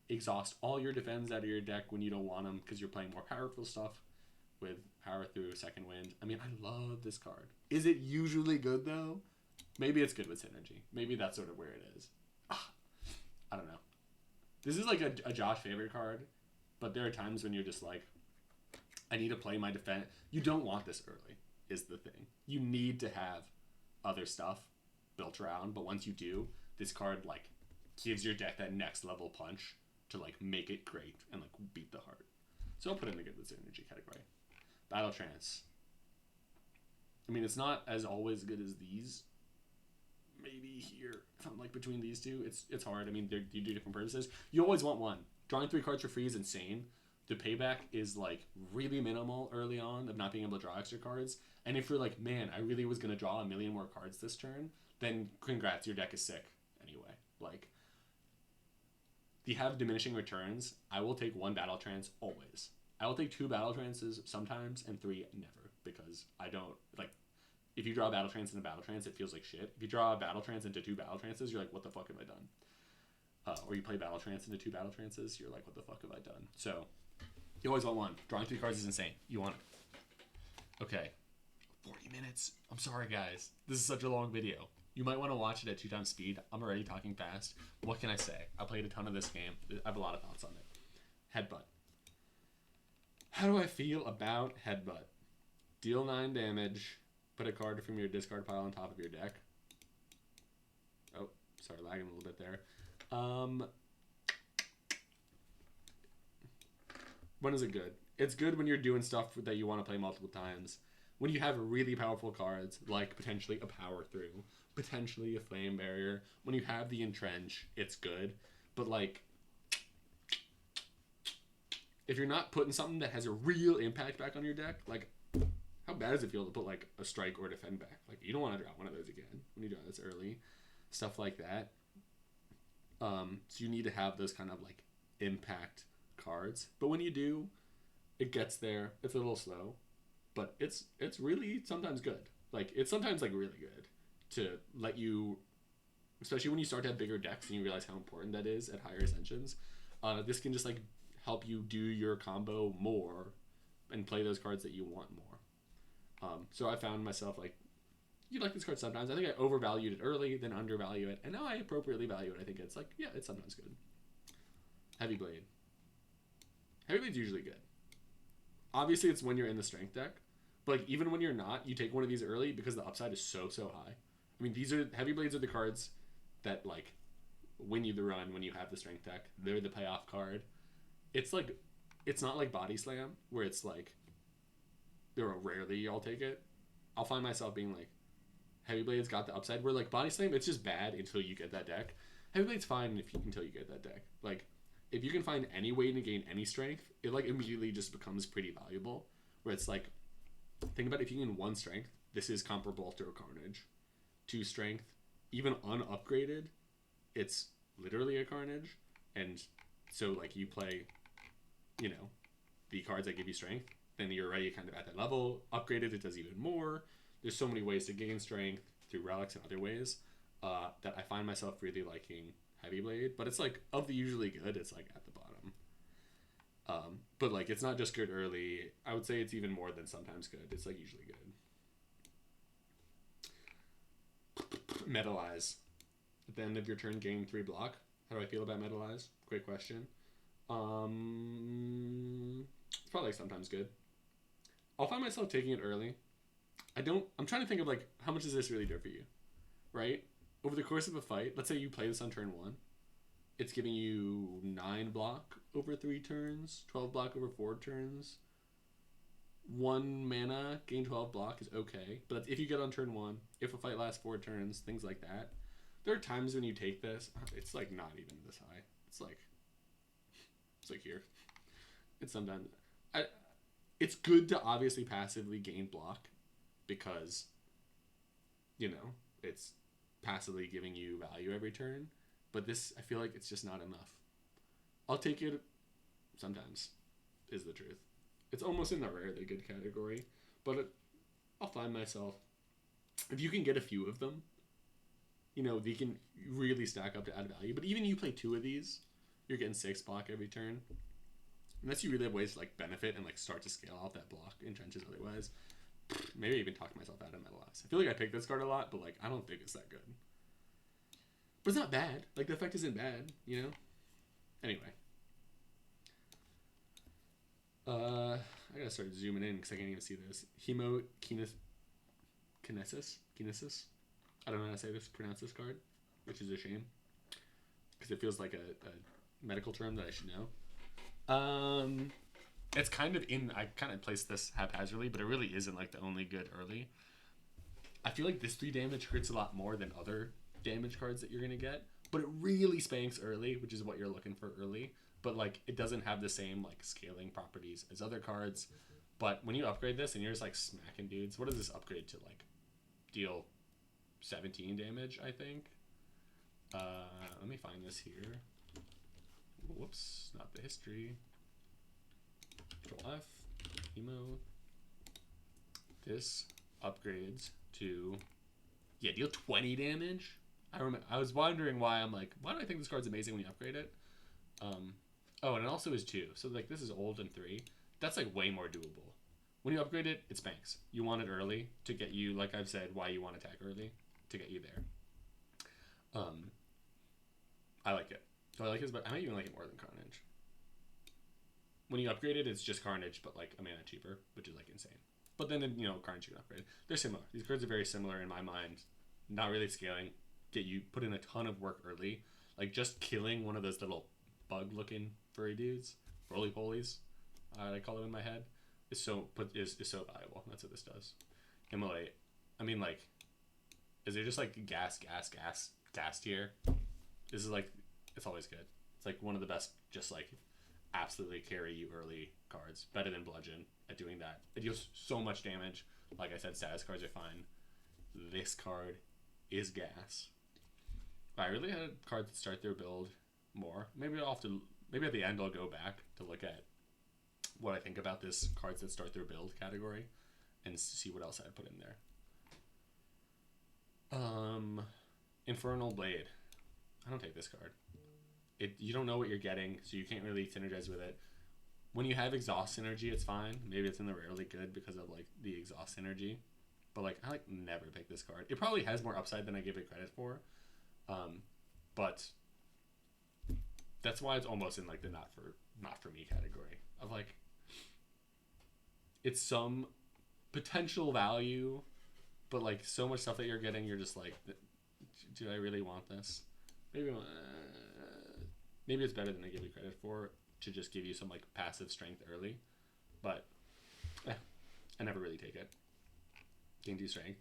Exhaust all your defense out of your deck when you don't want them because you're playing more powerful stuff with Power Through Second Wind. I mean, I love this card. Is it usually good, though? Maybe it's good with synergy. Maybe that's sort of where it is. I don't know. This is like a Josh favorite card, but there are times when you're just like, I need to play my defense. You don't want this early, is the thing. You need to have other stuff built around, but once you do, this card, like, gives your deck that next level punch to, like, make it great and, like, beat the heart. So I'll put it in the good with synergy category. Battle Trance. I mean, it's not as always good as these. Maybe here, if I'm, like, between these two, it's hard. I mean, you do different purposes. You always want one. Drawing 3 cards for free is insane. The payback is, like, really minimal early on of not being able to draw extra cards. And if you're like, man, I really was going to draw a million more cards this turn, then congrats, your deck is sick anyway. Like, you have diminishing returns. I will take 1 Battle Trance always. I will take 2 Battle Trances sometimes and 3 never because I don't, like, if you draw a Battle Trance and a Battle Trance, it feels like shit. If you draw a Battle Trance into 2 Battle Trances, you're like, what the fuck have I done? Or you play Battle Trance into 2 Battle Trances, you're like, what the fuck have I done? So, you always want 1. Drawing 3 cards is insane. You want it. Okay. 40 minutes. I'm sorry, guys. This is such a long video. You might want to watch it at 2 times speed. I'm already talking fast. What can I say? I played a ton of this game. I have a lot of thoughts on it. Headbutt. How do I feel about Headbutt? Deal 9 damage. Put a card from your discard pile on top of your deck. Oh, sorry, lagging a little bit there. When is it good? It's good when you're doing stuff that you want to play multiple times. When you have really powerful cards, like potentially a Power Through, potentially a Flame Barrier. When you have the Entrench, it's good. But, like, if you're not putting something that has a real impact back on your deck, like, how bad does it feel to put, like, a Strike or Defend back? Like, you don't want to draw one of those again when you draw this early. Stuff like that. So you need to have those kind of, like, impact cards. But when you do, It gets there. It's a little slow, but it's really sometimes good. Like it's sometimes like really good to let you, especially when you start to have bigger decks and you realize how important that is at higher ascensions. This can just like help you do your combo more and play those cards that you want more. So I found myself like, you like this card sometimes. I think I overvalued it early, then undervalue it, and now I appropriately value it. I think it's like, yeah, it's sometimes good. Heavy Blade. Heavy Blade's usually good. Obviously, it's when you're in the strength deck, but like even when you're not, you take one of these early because the upside is so high. I mean, these are Heavy Blades are the cards that like win you the run when you have the strength deck. They're the payoff card. It's like, it's not like Body Slam where it's like, they're rarely I'll take it. I'll find myself being like, Heavy Blade's got the upside. Where like Body Slam, it's just bad until you get that deck. Heavy Blade's fine until you get that deck. Like, if you can find any way to gain any strength, it like immediately just becomes pretty valuable. Where it's like, think about if you gain 1 strength, this is comparable to a Carnage. 2 strength, even unupgraded, it's literally a Carnage. And so like you play, you know, the cards that give you strength, then you're already kind of at that level. Upgraded, it does even more. There's so many ways to gain strength through relics and other ways that I find myself really liking Heavy Blade. But it's like, of the usually good, it's like at the bottom. But like, it's not just good early. I would say it's even more than sometimes good. It's like usually good. Metalize. At the end of your turn, gain 3 block. How do I feel about Metalize? Great question. It's probably like sometimes good. I'll find myself taking it early. I'm trying to think of like, how much does this really do for you, right? Over the course of a fight, let's say you play this on turn 1. It's giving you 9 block over 3 turns, 12 block over 4 turns. 1 mana, gain 12 block is okay. But if you get on turn 1, if a fight lasts 4 turns, things like that. There are times when you take this, it's like not even this high. It's like here. It's sometimes... It's good to obviously passively gain block because, you know, it's passively giving you value every turn. But this, I feel like it's just not enough. I'll take it sometimes, is the truth. It's almost in the rarely good category, but I'll find myself, if you can get a few of them, you know, they can really stack up to add value. But even you play 2 of these, you're getting 6 block every turn. Unless you really have ways to like benefit and like start to scale off that block in trenches otherwise. Maybe even talk myself out of Metalize. I feel like I pick this card a lot, but like I don't think it's that good. But it's not bad. Like the effect isn't bad, you know? Anyway. I gotta start zooming in because I can't even see this. Kinesis? I don't know how to pronounce this card, which is a shame. Because it feels like a medical term that I should know. It's kind of I kind of placed this haphazardly, but it really isn't like the only good early. I feel like this 3 damage hurts a lot more than other damage cards that you're gonna get, but it really spanks early, which is what you're looking for early. But like it doesn't have the same like scaling properties as other cards. But when you upgrade this and you're just like smacking dudes, what does this upgrade to? Like deal 17 damage, I think. Let me find this here. Whoops, not the history. Control F, emo. This upgrades to, yeah, deal 20 damage. I was wondering why I'm like, why do I think this card's amazing when you upgrade it? Oh, and it also is 2. So like this is old and 3. That's like way more doable. When you upgrade it, it spanks. You want it early to get you, like I've said, why you want attack early to get you there. I like it. So I like it, but I might even like it more than Carnage. When you upgrade it, it's just Carnage, but like a mana cheaper, which is like insane. But then, you know, Carnage you can upgrade. They're similar. These cards are very similar in my mind. Not really scaling. Put in a ton of work early. Like just killing one of those little bug-looking furry dudes, roly-polies, I call them in my head, is so valuable. That's what this does. Immolate. I mean, like, is there just like gas tier? This is like, it's always good. It's like one of the best, just like absolutely carry you early cards. Better than Bludgeon at doing that. It deals so much damage. Like I said, status cards are fine. This card is gas. I really had cards that start their build more. Maybe at the end I'll go back to look at what I think about this cards that start their build category and see what else I'd put in there. Infernal Blade. I don't take this card. You don't know what you're getting, so you can't really synergize with it. When you have exhaust synergy, it's fine. Maybe it's in the rarely good because of like the exhaust synergy. But like I like never pick this card. It probably has more upside than I give it credit for. But that's why it's almost in like the not for me category of like it's some potential value, but like so much stuff that you're getting, you're just like, do I really want this? Maybe it's better than I give you credit for to just give you some like passive strength early, but I never really take it. Gain 2 strength.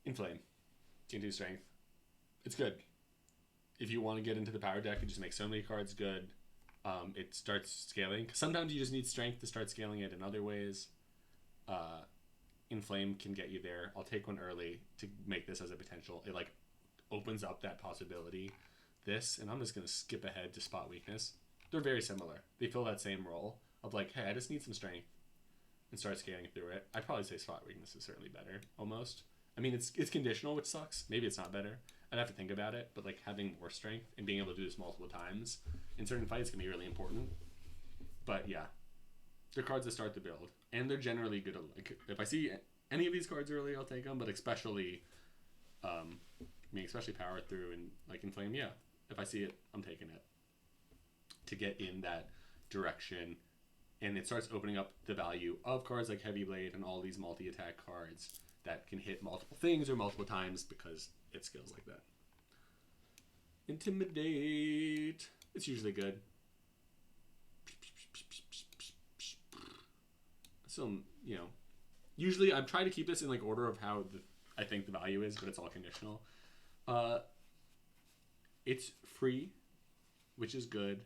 Inflame. Gain 2 strength. It's good. If you want to get into the power deck, it just makes so many cards good. It starts scaling. Sometimes you just need strength to start scaling it in other ways. Inflame can get you there. I'll take one early to make this as a potential. It like opens up that possibility. And I'm just going to skip ahead to Spot Weakness. They're very similar. They fill that same role of like, hey, I just need some strength and start scaling through it. I'd probably say Spot Weakness is certainly better, almost. I mean, it's conditional, which sucks. Maybe it's not better. I'd have to think about it, but like having more strength and being able to do this multiple times in certain fights can be really important. But yeah, they're cards that start the build, and they're generally good. Like if I see any of these cards early, I'll take them. But especially, especially Power Through and like Inflame. Yeah, if I see it, I'm taking it to get in that direction, and it starts opening up the value of cards like Heavy Blade and all these multi-attack cards that can hit multiple things or multiple times because it skills like that. Intimidate. It's usually good. So, usually I'm trying to keep this in like order of how I think the value is, but it's all conditional. It's free, which is good.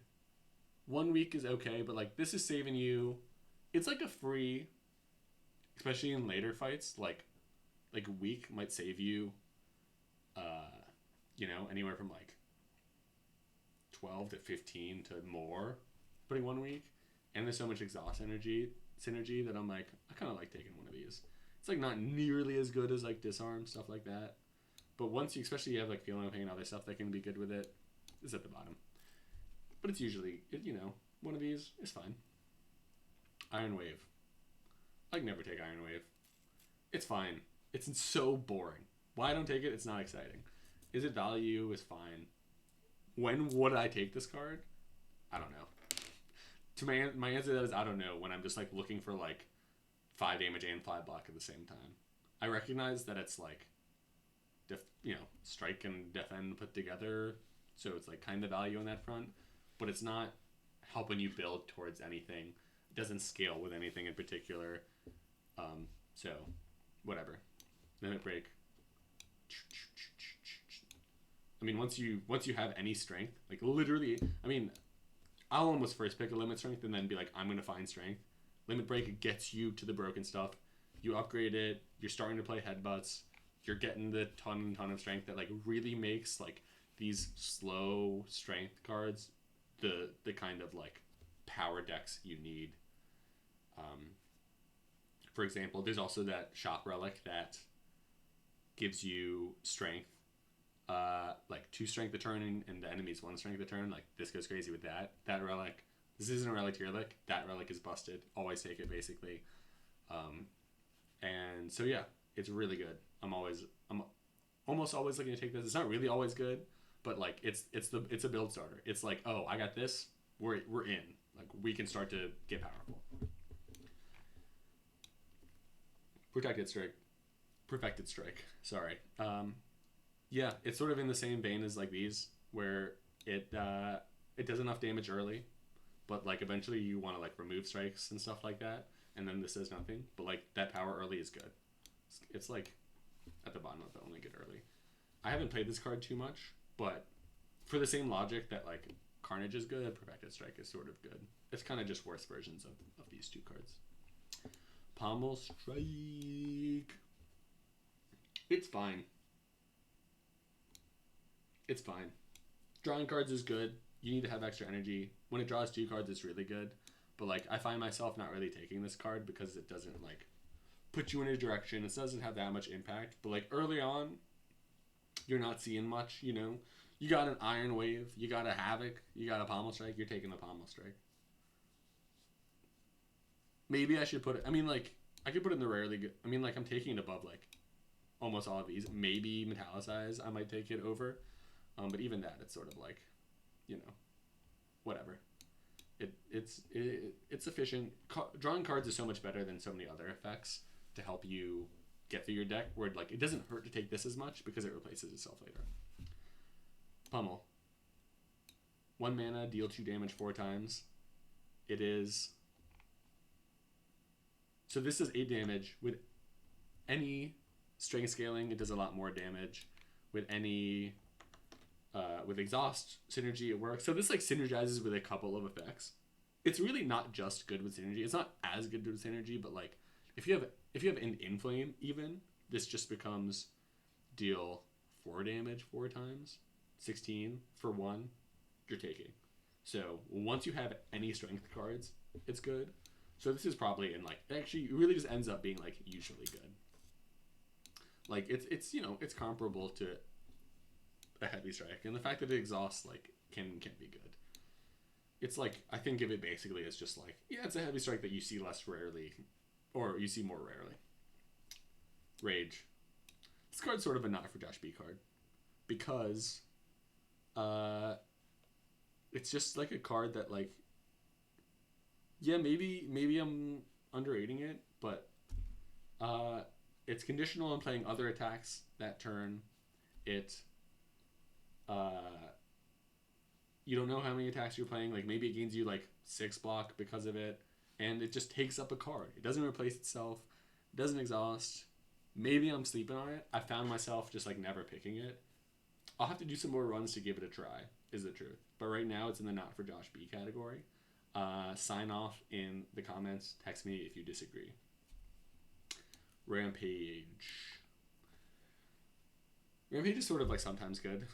1 week is okay, but like this is saving you. It's like a free, especially in later fights, like a week might save you anywhere from like 12 to 15 to more putting 1 week. And there's so much exhaust synergy that I'm like, I kind of like taking one of these. It's like not nearly as good as like Disarm, stuff like that. But once you have like Feeling of Pain and other stuff that can be good with it, it's at the bottom. But it's usually, one of these is fine. Iron Wave. I can never take Iron Wave. It's fine. It's so boring. Why I don't take it, it's not exciting. Is it value? Is fine. When would I take this card? I don't know. To my answer to that is I don't know, when I'm just like looking for like 5 damage and 5 block at the same time. I recognize that it's like strike and defend put together, so it's like kind of value on that front, but it's not helping you build towards anything. It doesn't scale with anything in particular. So whatever. Limit Break. I mean, once you have any strength, like literally, I mean, I'll almost first pick a limit strength and then be like, I'm gonna find strength. Limit Break gets you to the broken stuff. You upgrade it. You're starting to play headbutts. You're getting the ton of strength that like really makes like these slow strength cards the kind of like power decks you need. For example, there's also that Shock Relic that gives you strength, like 2 strength a turn and the enemy's 1 strength a turn. Like this goes crazy with that. That relic. This isn't a relic Tierlist. That relic is busted. Always take it basically. And so yeah, it's really good. I'm almost always looking to take this. It's not really always good, but like it's a build starter. It's like, oh, I got this. We're in. Like we can start to get powerful. Perfected Strike. Sorry. Yeah, it's sort of in the same vein as like these, where it does enough damage early, but like eventually you want to like remove strikes and stuff like that, and then this does nothing. But like that power early is good. It's like at the bottom of the only good early. I haven't played this card too much, but for the same logic that like Carnage is good, Perfected Strike is sort of good. It's kind of just worse versions of these two cards. Pommel Strike. It's fine. It's fine. Drawing cards is good. You need to have extra energy. When it draws 2 cards, it's really good. But like I find myself not really taking this card because it doesn't like put you in a direction. It doesn't have that much impact. But like early on, you're not seeing much, you know. You got an Iron Wave, you got a Havoc, you got a Pommel Strike, you're taking the Pommel Strike. Maybe I should put it, I mean, like, I could put it in the rarely good, I mean, like, I'm taking it above, like, almost all of these. Maybe Metallicize, I might take it over. But even that, it's sort of like, you know, whatever. It's efficient. Drawing cards is so much better than so many other effects to help you get through your deck, where like it doesn't hurt to take this as much because it replaces itself later. Pummel. 1 mana, deal 2 damage 4 times. It is... So this does 8 damage. With any strength scaling, it does a lot more damage. With any... with exhaust synergy, it works. So this like synergizes with a couple of effects. It's really not just good with synergy. It's not as good with synergy, but like if you have an inflame even, this just becomes deal 4 damage 4 times, 16 for 1. You're taking. So once you have any strength cards, it's good. So this is probably in like actually it really just ends up being like usually good. Like it's you know it's comparable to a heavy strike, and the fact that it exhausts like can be good. It's like I think of it basically as just like yeah, it's a heavy strike that you see less rarely, or you see more rarely. Rage. This card's sort of a not for Josh B card because it's just like a card that like yeah maybe I'm underrating it, but it's conditional on playing other attacks that turn. It you don't know how many attacks you're playing. Like maybe it gains you like 6 block because of it, and it just takes up a card. It doesn't replace itself. It doesn't exhaust. Maybe I'm sleeping on it. I found myself just like never picking it. I'll have to do some more runs to give it a try, is the truth. But right now it's in the not for Josh B category. Sign off in the comments. Text me if you disagree. Rampage. Rampage is sort of like sometimes good.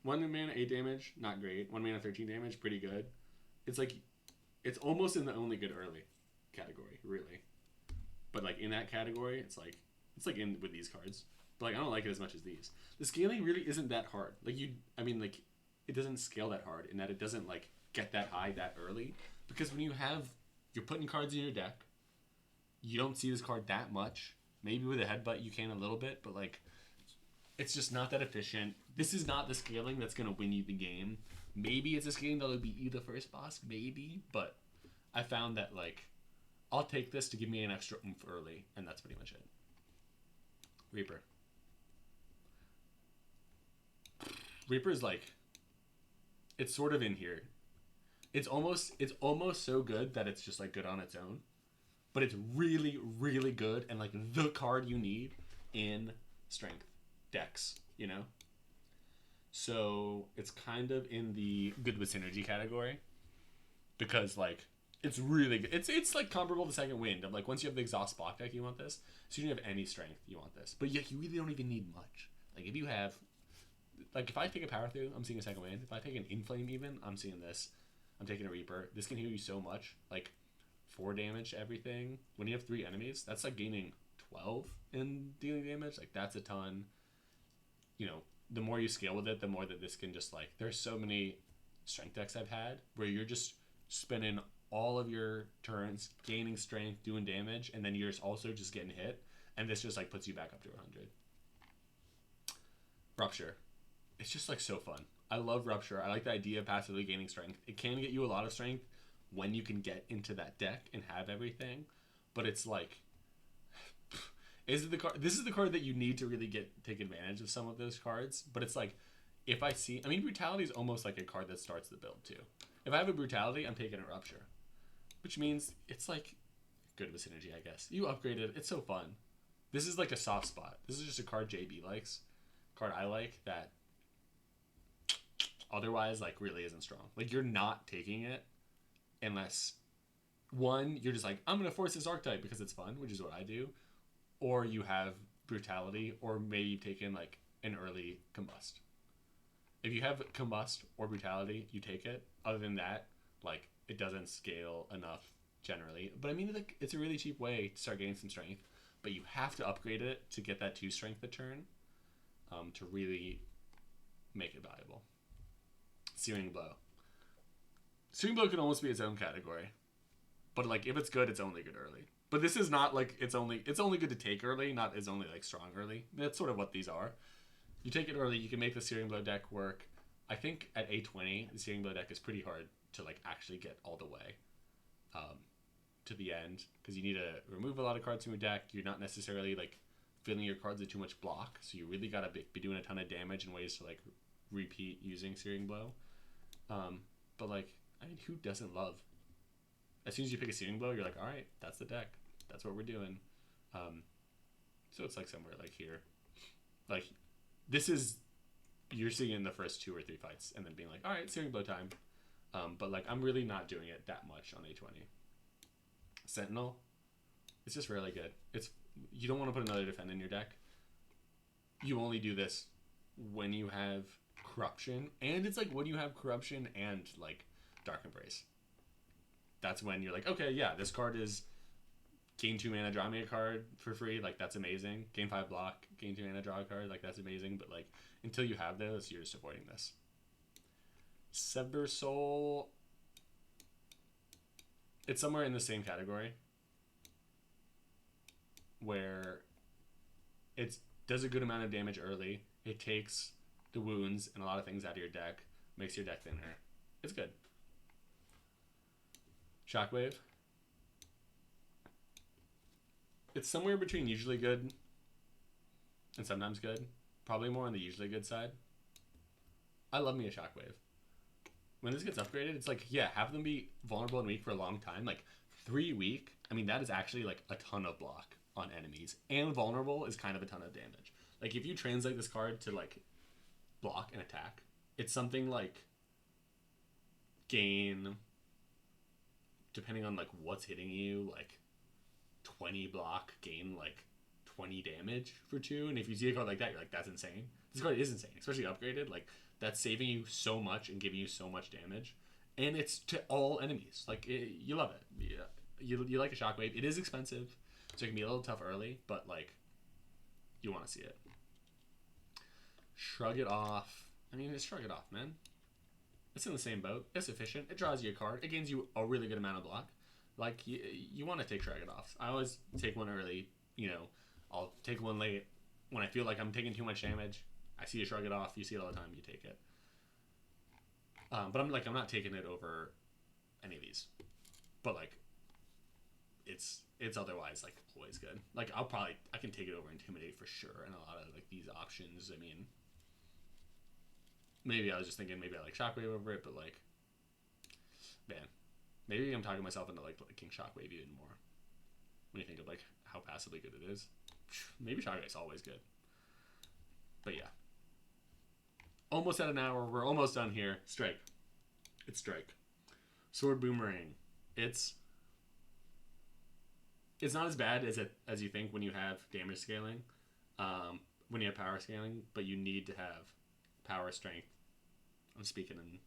1 mana 8 damage, not great. 1 mana 13 damage, pretty good. It's like it's almost in the only good early category, really. But like in that category, it's like in with these cards. But like I don't like it as much as these. The scaling really isn't that hard. Like like it doesn't scale that hard in that it doesn't like get that high that early. Because when you're putting cards in your deck, you don't see this card that much. Maybe with a headbutt you can a little bit, but like it's just not that efficient. This is not the scaling that's gonna win you the game. Maybe it's a scaling that'll beat you the first boss, maybe, but I found that like I'll take this to give me an extra oomph early, and that's pretty much it. Reaper. Reaper's like it's sort of in here. It's almost so good that it's just like good on its own. But it's really, really good and like the card you need in strength decks, you know? So it's kind of in the good with synergy category. Because like it's really good. It's like comparable to Second Wind. Of like once you have the exhaust block deck, you want this. So you don't have any strength, you want this. But yeah, you really don't even need much. Like if you have like if I take a power through, I'm seeing a Second Wind. If I take an inflame even, I'm seeing this. I'm taking a Reaper. This can heal you so much. Like 4 damage to everything. When you have 3 enemies, that's like gaining 12 in dealing damage. Like that's a ton. You know, the more you scale with it, the more that this can just like there's so many strength decks I've had where you're just spending all of your turns gaining strength, doing damage, and then you're also just getting hit, and this just like puts you back up to 100. Rupture. It's just like so fun. I love Rupture. I like the idea of passively gaining strength. It can get you a lot of strength when you can get into that deck and have everything, but it's like this is the card that you need to really take advantage of some of those cards. But it's like if I see Brutality is almost like a card that starts the build too. If I have a Brutality, I'm taking a Rupture, which means it's like good with synergy, I guess. You upgrade it. It's so fun. This is like a soft spot. This is just a card JB likes, card I like that otherwise like really isn't strong. Like you're not taking it unless one, you're just like, I'm gonna force this archetype because it's fun, which is what I do, or you have Brutality, or maybe you've taken like an early Combust. If you have Combust or Brutality, you take it. Other than that, like it doesn't scale enough generally. But I mean, like, it's a really cheap way to start getting some strength. But you have to upgrade it to get that 2 strength a turn to really make it valuable. Searing Blow. Searing Blow can almost be its own category. But like if it's good, it's only good early. But this is not like it's only good to take early, not it's only like strong early. That's sort of what these are. You take it early, you can make the Searing Blow deck work. I think at 820, the Searing Blow deck is pretty hard to like actually get all the way to the end because you need to remove a lot of cards from your deck. You're not necessarily like filling your cards with too much block, so you really gotta be doing a ton of damage in ways to like repeat using Searing Blow. But like, I mean, who doesn't love? As soon as you pick a Searing Blow, you're like, all right, that's the deck. That's what we're doing. So it's like somewhere like here, like this is you're seeing in the first 2 or 3 fights, and then being like, all right, Searing Blow time. But like, I'm really not doing it that much on A20. Sentinel, it's just really good. You don't want to put another defend in your deck. You only do this when you have Corruption, and it's like when you have Corruption and like Dark Embrace. That's when you're like, okay, yeah, this card is gain 2 mana, draw me a card for free. Like, that's amazing. Gain 5 block, gain 2 mana, draw a card. Like, that's amazing. But like, until you have those, you're just avoiding this. Sever Soul, it's somewhere in the same category where it does a good amount of damage early. It takes the wounds and a lot of things out of your deck, makes your deck thinner. It's good. Shockwave, it's somewhere between usually good and sometimes good. Probably more on the usually good side. I love me a Shockwave. When this gets upgraded, it's like, yeah, have them be vulnerable and weak for a long time. Like 3 weak, I mean, that is actually like a ton of block on enemies. And vulnerable is kind of a ton of damage. Like if you translate this card to like block and attack, it's something like gain, depending on like what's hitting you, like 20 block, gain like 20 damage for 2. And if you see a card like that, you're like, that's insane. This card is insane, especially upgraded. Like, that's saving you so much and giving you so much damage. And it's to all enemies. Like, you love it. Yeah. You like a Shockwave. It is expensive, so it can be a little tough early, but like, you want to see it. Shrug It Off. I mean, it's Shrug It Off, man. It's in the same boat. It's efficient. It draws you a card. It gains you a really good amount of block. Like, you want to take Shrug It Offs. I always take one early. You know, I'll take one late when I feel like I'm taking too much damage. I see a Shrug It Off. You see it all the time. You take it. But I'm not taking it over any of these. But like, it's otherwise like always good. Like I can take it over Intimidate for sure, and a lot of like these options. I mean, maybe I was just thinking maybe I like Shockwave over it, but like, man, maybe I'm talking myself into like liking Shockwave even more. When you think of like how passively good it is, maybe Shockwave's always good. But yeah. Almost at an hour. We're almost done here. Strike. It's Strike. Sword Boomerang. It's not as bad as you think when you have damage scaling, when you have power scaling, but you need to have power strength. I'm speaking in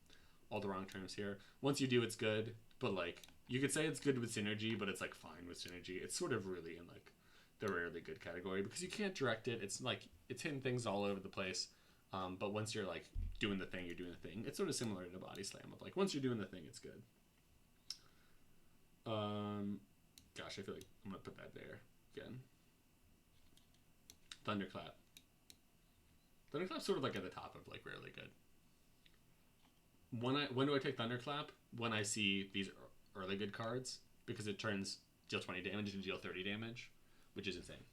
all the wrong terms here. Once you do, it's good, but like you could say it's good with synergy, but it's like fine with synergy. It's sort of really in like the rarely good category because you can't direct it. It's like it's hitting things all over the place. But once you're like doing the thing, you're doing the thing. It's sort of similar to Body Slam of like once you're doing the thing, it's good. Gosh, I feel like I'm gonna put that there again. Thunderclap. Thunderclap's sort of like at the top of like rarely good. When do I take Thunderclap? When I see these early good cards because it turns deal 20 damage into deal 30 damage, which is insane,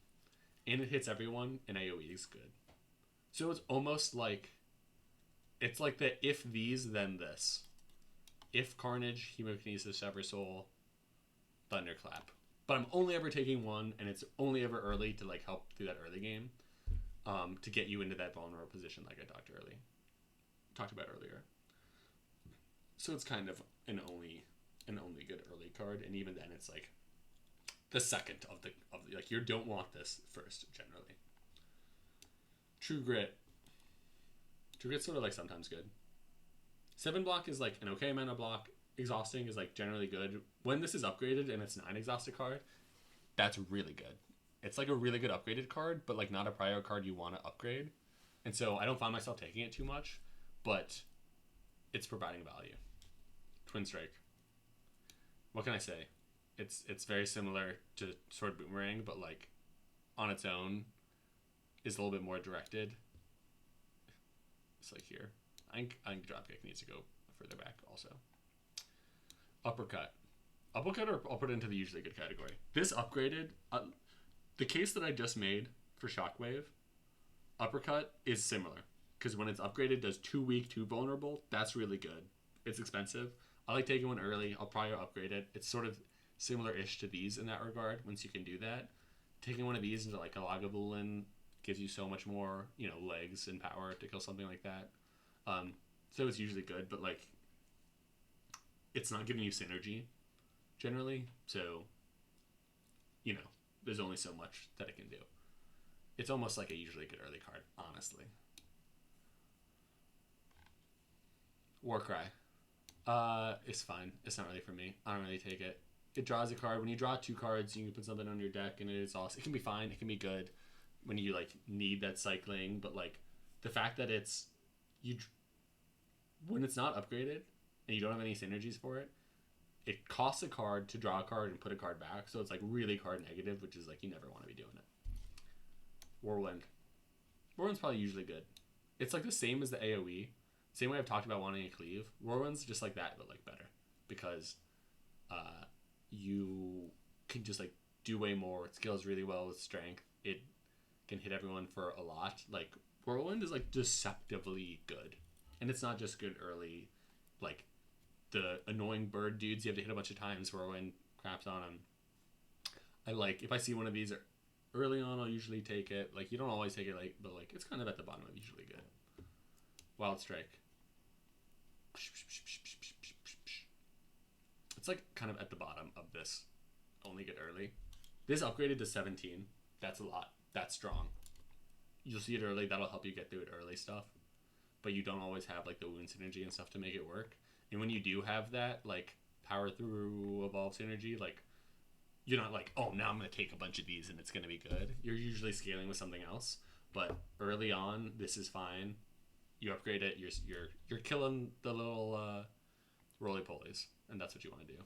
and it hits everyone, and AOE is good. So it's almost like, it's like the if these, then this. If Carnage, Hemokinesis, Sever Soul, Thunderclap. But I'm only ever taking one, and it's only ever early to like help through that early game, to get you into that vulnerable position like I talked about earlier. So it's kind of an only good early card, and even then it's like the second of the like you don't want this first generally. True Grit. True Grit's sort of like sometimes good. 7 block is like an okay amount of block. exhausting is like generally good. When this is upgraded and it's 9 exhausted card, that's really good. It's like a really good upgraded card, but like not a prior card you want to upgrade. And so I don't find myself taking it too much, but it's providing value. Twin Strike. What can I say? It's very similar to Sword Boomerang, but like on its own is a little bit more directed. It's like here. I think Dropkick needs to go further back also. Uppercut. Uppercut, or I'll put it into the usually good category. This upgraded, the case that I just made for Shockwave, Uppercut is similar. Because when it's upgraded, does 2 weak, 2 vulnerable. That's really good. It's expensive. I like taking one early. I'll probably upgrade it. It's sort of similar-ish to these in that regard, once you can do that. Taking one of these into like a Lagavulin gives you so much more, legs and power to kill something like that. So it's usually good, but like it's not giving you synergy generally. So, there's only so much that it can do. It's almost like a usually good early card, honestly. Warcry. It's fine. It's not really for me. I don't really take it. It draws a card. When you draw 2 cards, you can put something on your deck, and it's awesome. It can be fine. It can be good when you like need that cycling, but like the fact that when it's not upgraded and you don't have any synergies for it, it costs a card to draw a card and put a card back. So it's like really card negative, which is like you never want to be doing it. Whirlwind. Whirlwind's probably usually good. It's like the same as the AoE. Same way I've talked about wanting a cleave. Whirlwind's just like that, but like better. Because you can just like do way more. It scales really well with strength. It can hit everyone for a lot. Like Whirlwind is like deceptively good. And it's not just good early. Like the annoying bird dudes you have to hit a bunch of times, Whirlwind craps on them. If I see one of these early on, I'll usually take it. Like you don't always take it, but like it's kind of at the bottom of usually good. Wild Strike. It's like kind of at the bottom of this. Only get early. This upgraded to 17. That's a lot. That's strong. You'll see it early. That'll help you get through it early stuff. But you don't always have like the wound synergy and stuff to make it work. And when you do have that, like power through evolve synergy, like you're not like, oh, now I'm going to take a bunch of these and it's going to be good. You're usually scaling with something else. But early on, this is fine. You upgrade it, you're killing the little roly polies, and that's what you want to do.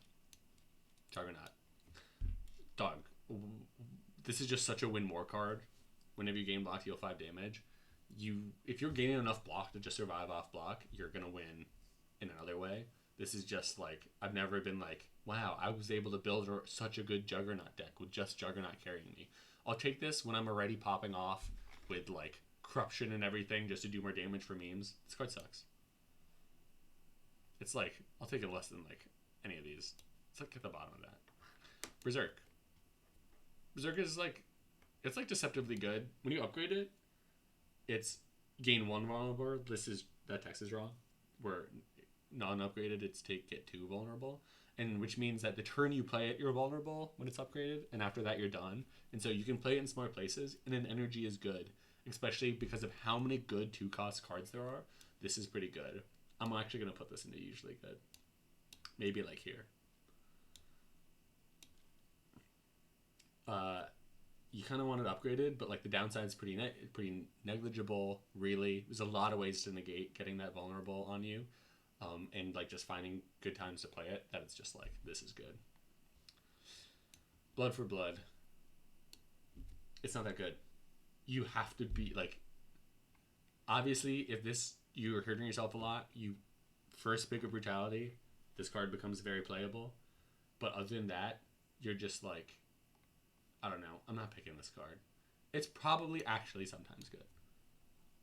Juggernaut. Dog. This is just such a win more card. Whenever you gain block, deal 5 damage. If you're gaining enough block to just survive off block, you're gonna win in another way. This is just like, I've never been like, wow, I was able to build such a good Juggernaut deck with just Juggernaut carrying me. I'll take this when I'm already popping off with like corruption and everything just to do more damage for memes. This card sucks. It's like, I'll take it less than like any of these. It's like at the bottom of that. Berserk. Berserk is like, it's like deceptively good. When you upgrade it, it's gain 1 vulnerable. That text is wrong. Where non-upgraded, it's get 2 vulnerable. And which means that the turn you play it, you're vulnerable when it's upgraded. And after that, you're done. And so you can play it in smart places. And then energy is good. Especially because of how many good 2-cost cards there are. This is pretty good. I'm actually going to put this into usually good. Maybe like here. You kind of want it upgraded, but like the downside is pretty negligible, really. There's a lot of ways to negate getting that vulnerable on you. And like just finding good times to play it, that it's just like, this is good. Blood for blood. It's not that good. You have to be like, obviously if you're hurting yourself a lot, you first pick a brutality, this card becomes very playable. But other than that, you're just like, I don't know, I'm not picking this card. It's probably actually sometimes good.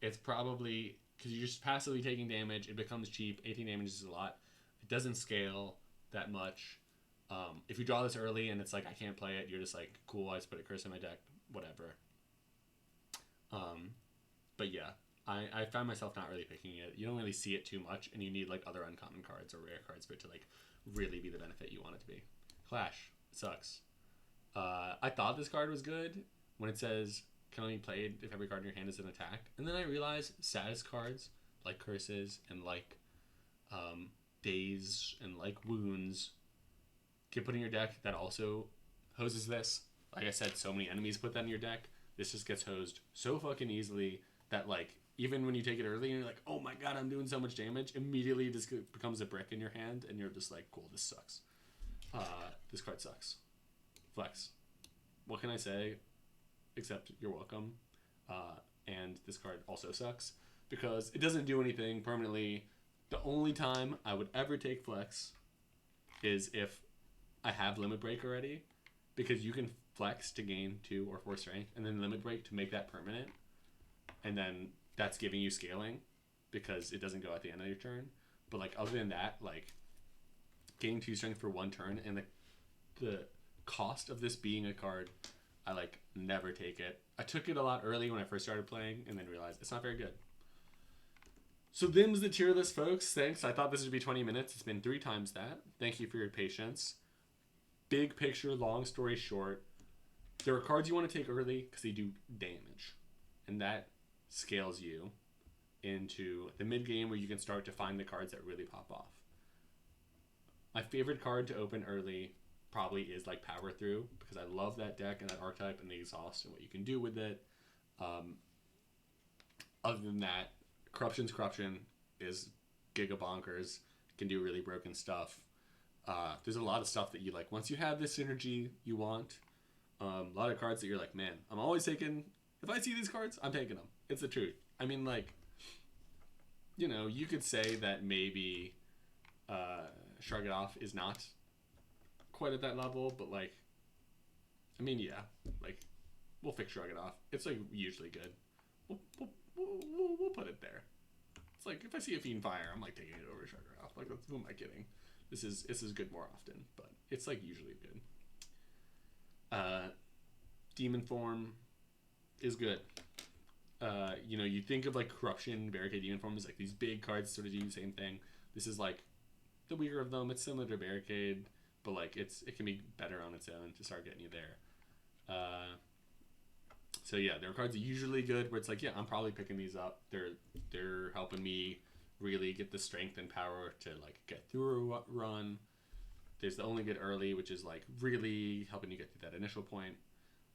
It's probably, because you're just passively taking damage, it becomes cheap, 18 damage is a lot. It doesn't scale that much. If you draw this early and it's like, I can't play it, you're just like, cool, I just put a curse in my deck, whatever. But yeah, I found myself not really picking it. You don't really see it too much, and you need like other uncommon cards or rare cards for it to like really be the benefit you want it to be. Clash. It sucks. I thought this card was good when it says can only be played if every card in your hand is an attack. And then I realized status cards like curses and like daze and like wounds get put in your deck that also hoses this. Like I said, so many enemies put that in your deck. This just gets hosed so fucking easily that like even when you take it early and you're like, oh my god, I'm doing so much damage, immediately this becomes a brick in your hand and you're just like, cool, this sucks. This card sucks. Flex. What can I say? Except you're welcome. And this card also sucks because it doesn't do anything permanently. The only time I would ever take Flex is if I have Limit Break already, because you can Flex to gain 2 or 4 strength and then Limit Break to make that permanent, and then that's giving you scaling because it doesn't go at the end of your turn. But like other than that, like gaining 2 strength for 1 turn and the cost of this being a card, I like never take it. I took it a lot early when I first started playing and then realized it's not very good. So them's the tier list, folks. Thanks. I thought this would be 20 minutes. It's been 3 times that. Thank you for your patience. Big picture, long story short, there are cards you want to take early because they do damage. And that scales you into the mid game where you can start to find the cards that really pop off. My favorite card to open early probably is like Power Through, because I love that deck and that archetype and the exhaust and what you can do with it. Other than that, Corruption's Corruption is giga bonkers, can do really broken stuff. There's a lot of stuff that you like. Once you have this synergy you want, a lot of cards that you're like, man, I'm always taking, if I see these cards, I'm taking them. It's the truth. I mean, like, you know, you could say that maybe Shrug It Off is not quite at that level, but like, I mean, yeah, like, we'll fix Shrug It Off. It's like usually good. We'll put it there. It's like if I see a Fiend Fire, I'm like taking it over Shrug It Off. Like, who am I kidding? This is good more often, but it's like usually good. Demon Form is good. You know, you think of like Corruption, Barricade, Demon Form as like these big cards sort of do the same thing. This is like the weaker of them. It's similar to Barricade, but like it can be better on its own to start getting you there. So yeah, there are cards that are usually good where it's like, yeah, I'm probably picking these up. They're helping me really get the strength and power to like get through a run. There's the only good early, which is like really helping you get to that initial point.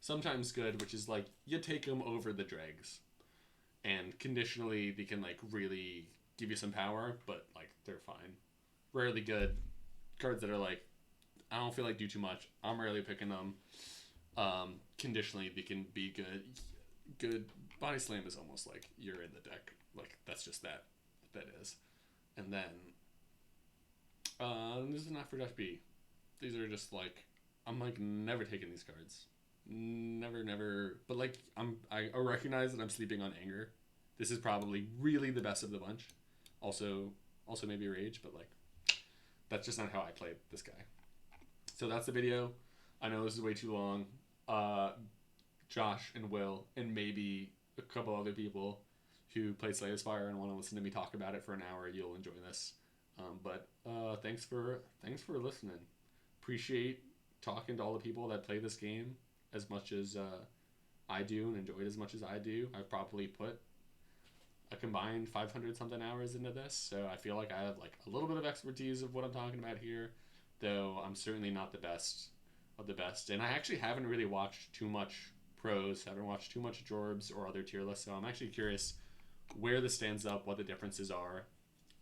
Sometimes good, which is like you take them over the dregs, and conditionally they can like really give you some power, but like they're fine. Rarely good cards that are like, I don't feel like do too much. I'm rarely picking them. Conditionally they can be good. Body Slam is almost like you're in the deck. Like that's just that is. And then this is not for Dash B. These are just like, I'm like never taking these cards. Never. But like I recognize that I'm sleeping on Anger. This is probably really the best of the bunch. Also maybe Rage, but like that's just not how I play this guy. So that's the video. I know this is way too long. Josh and Will and maybe a couple other people who play Slay the Spire and want to listen to me talk about it for an hour, you'll enjoy this. But thanks for listening. Appreciate talking to all the people that play this game as much as I do and enjoy it as much as I do. I've probably put a combined 500 something hours into this, so I feel like I have like a little bit of expertise of what I'm talking about here, though I'm certainly not the best of the best. And I actually haven't really watched too much pros, haven't watched too much Jorbs or other tier lists, so I'm actually curious where this stands up, what the differences are.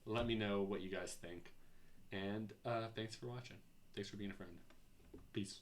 Let me know what you guys think. And thanks for watching. Thanks for being a friend. Peace.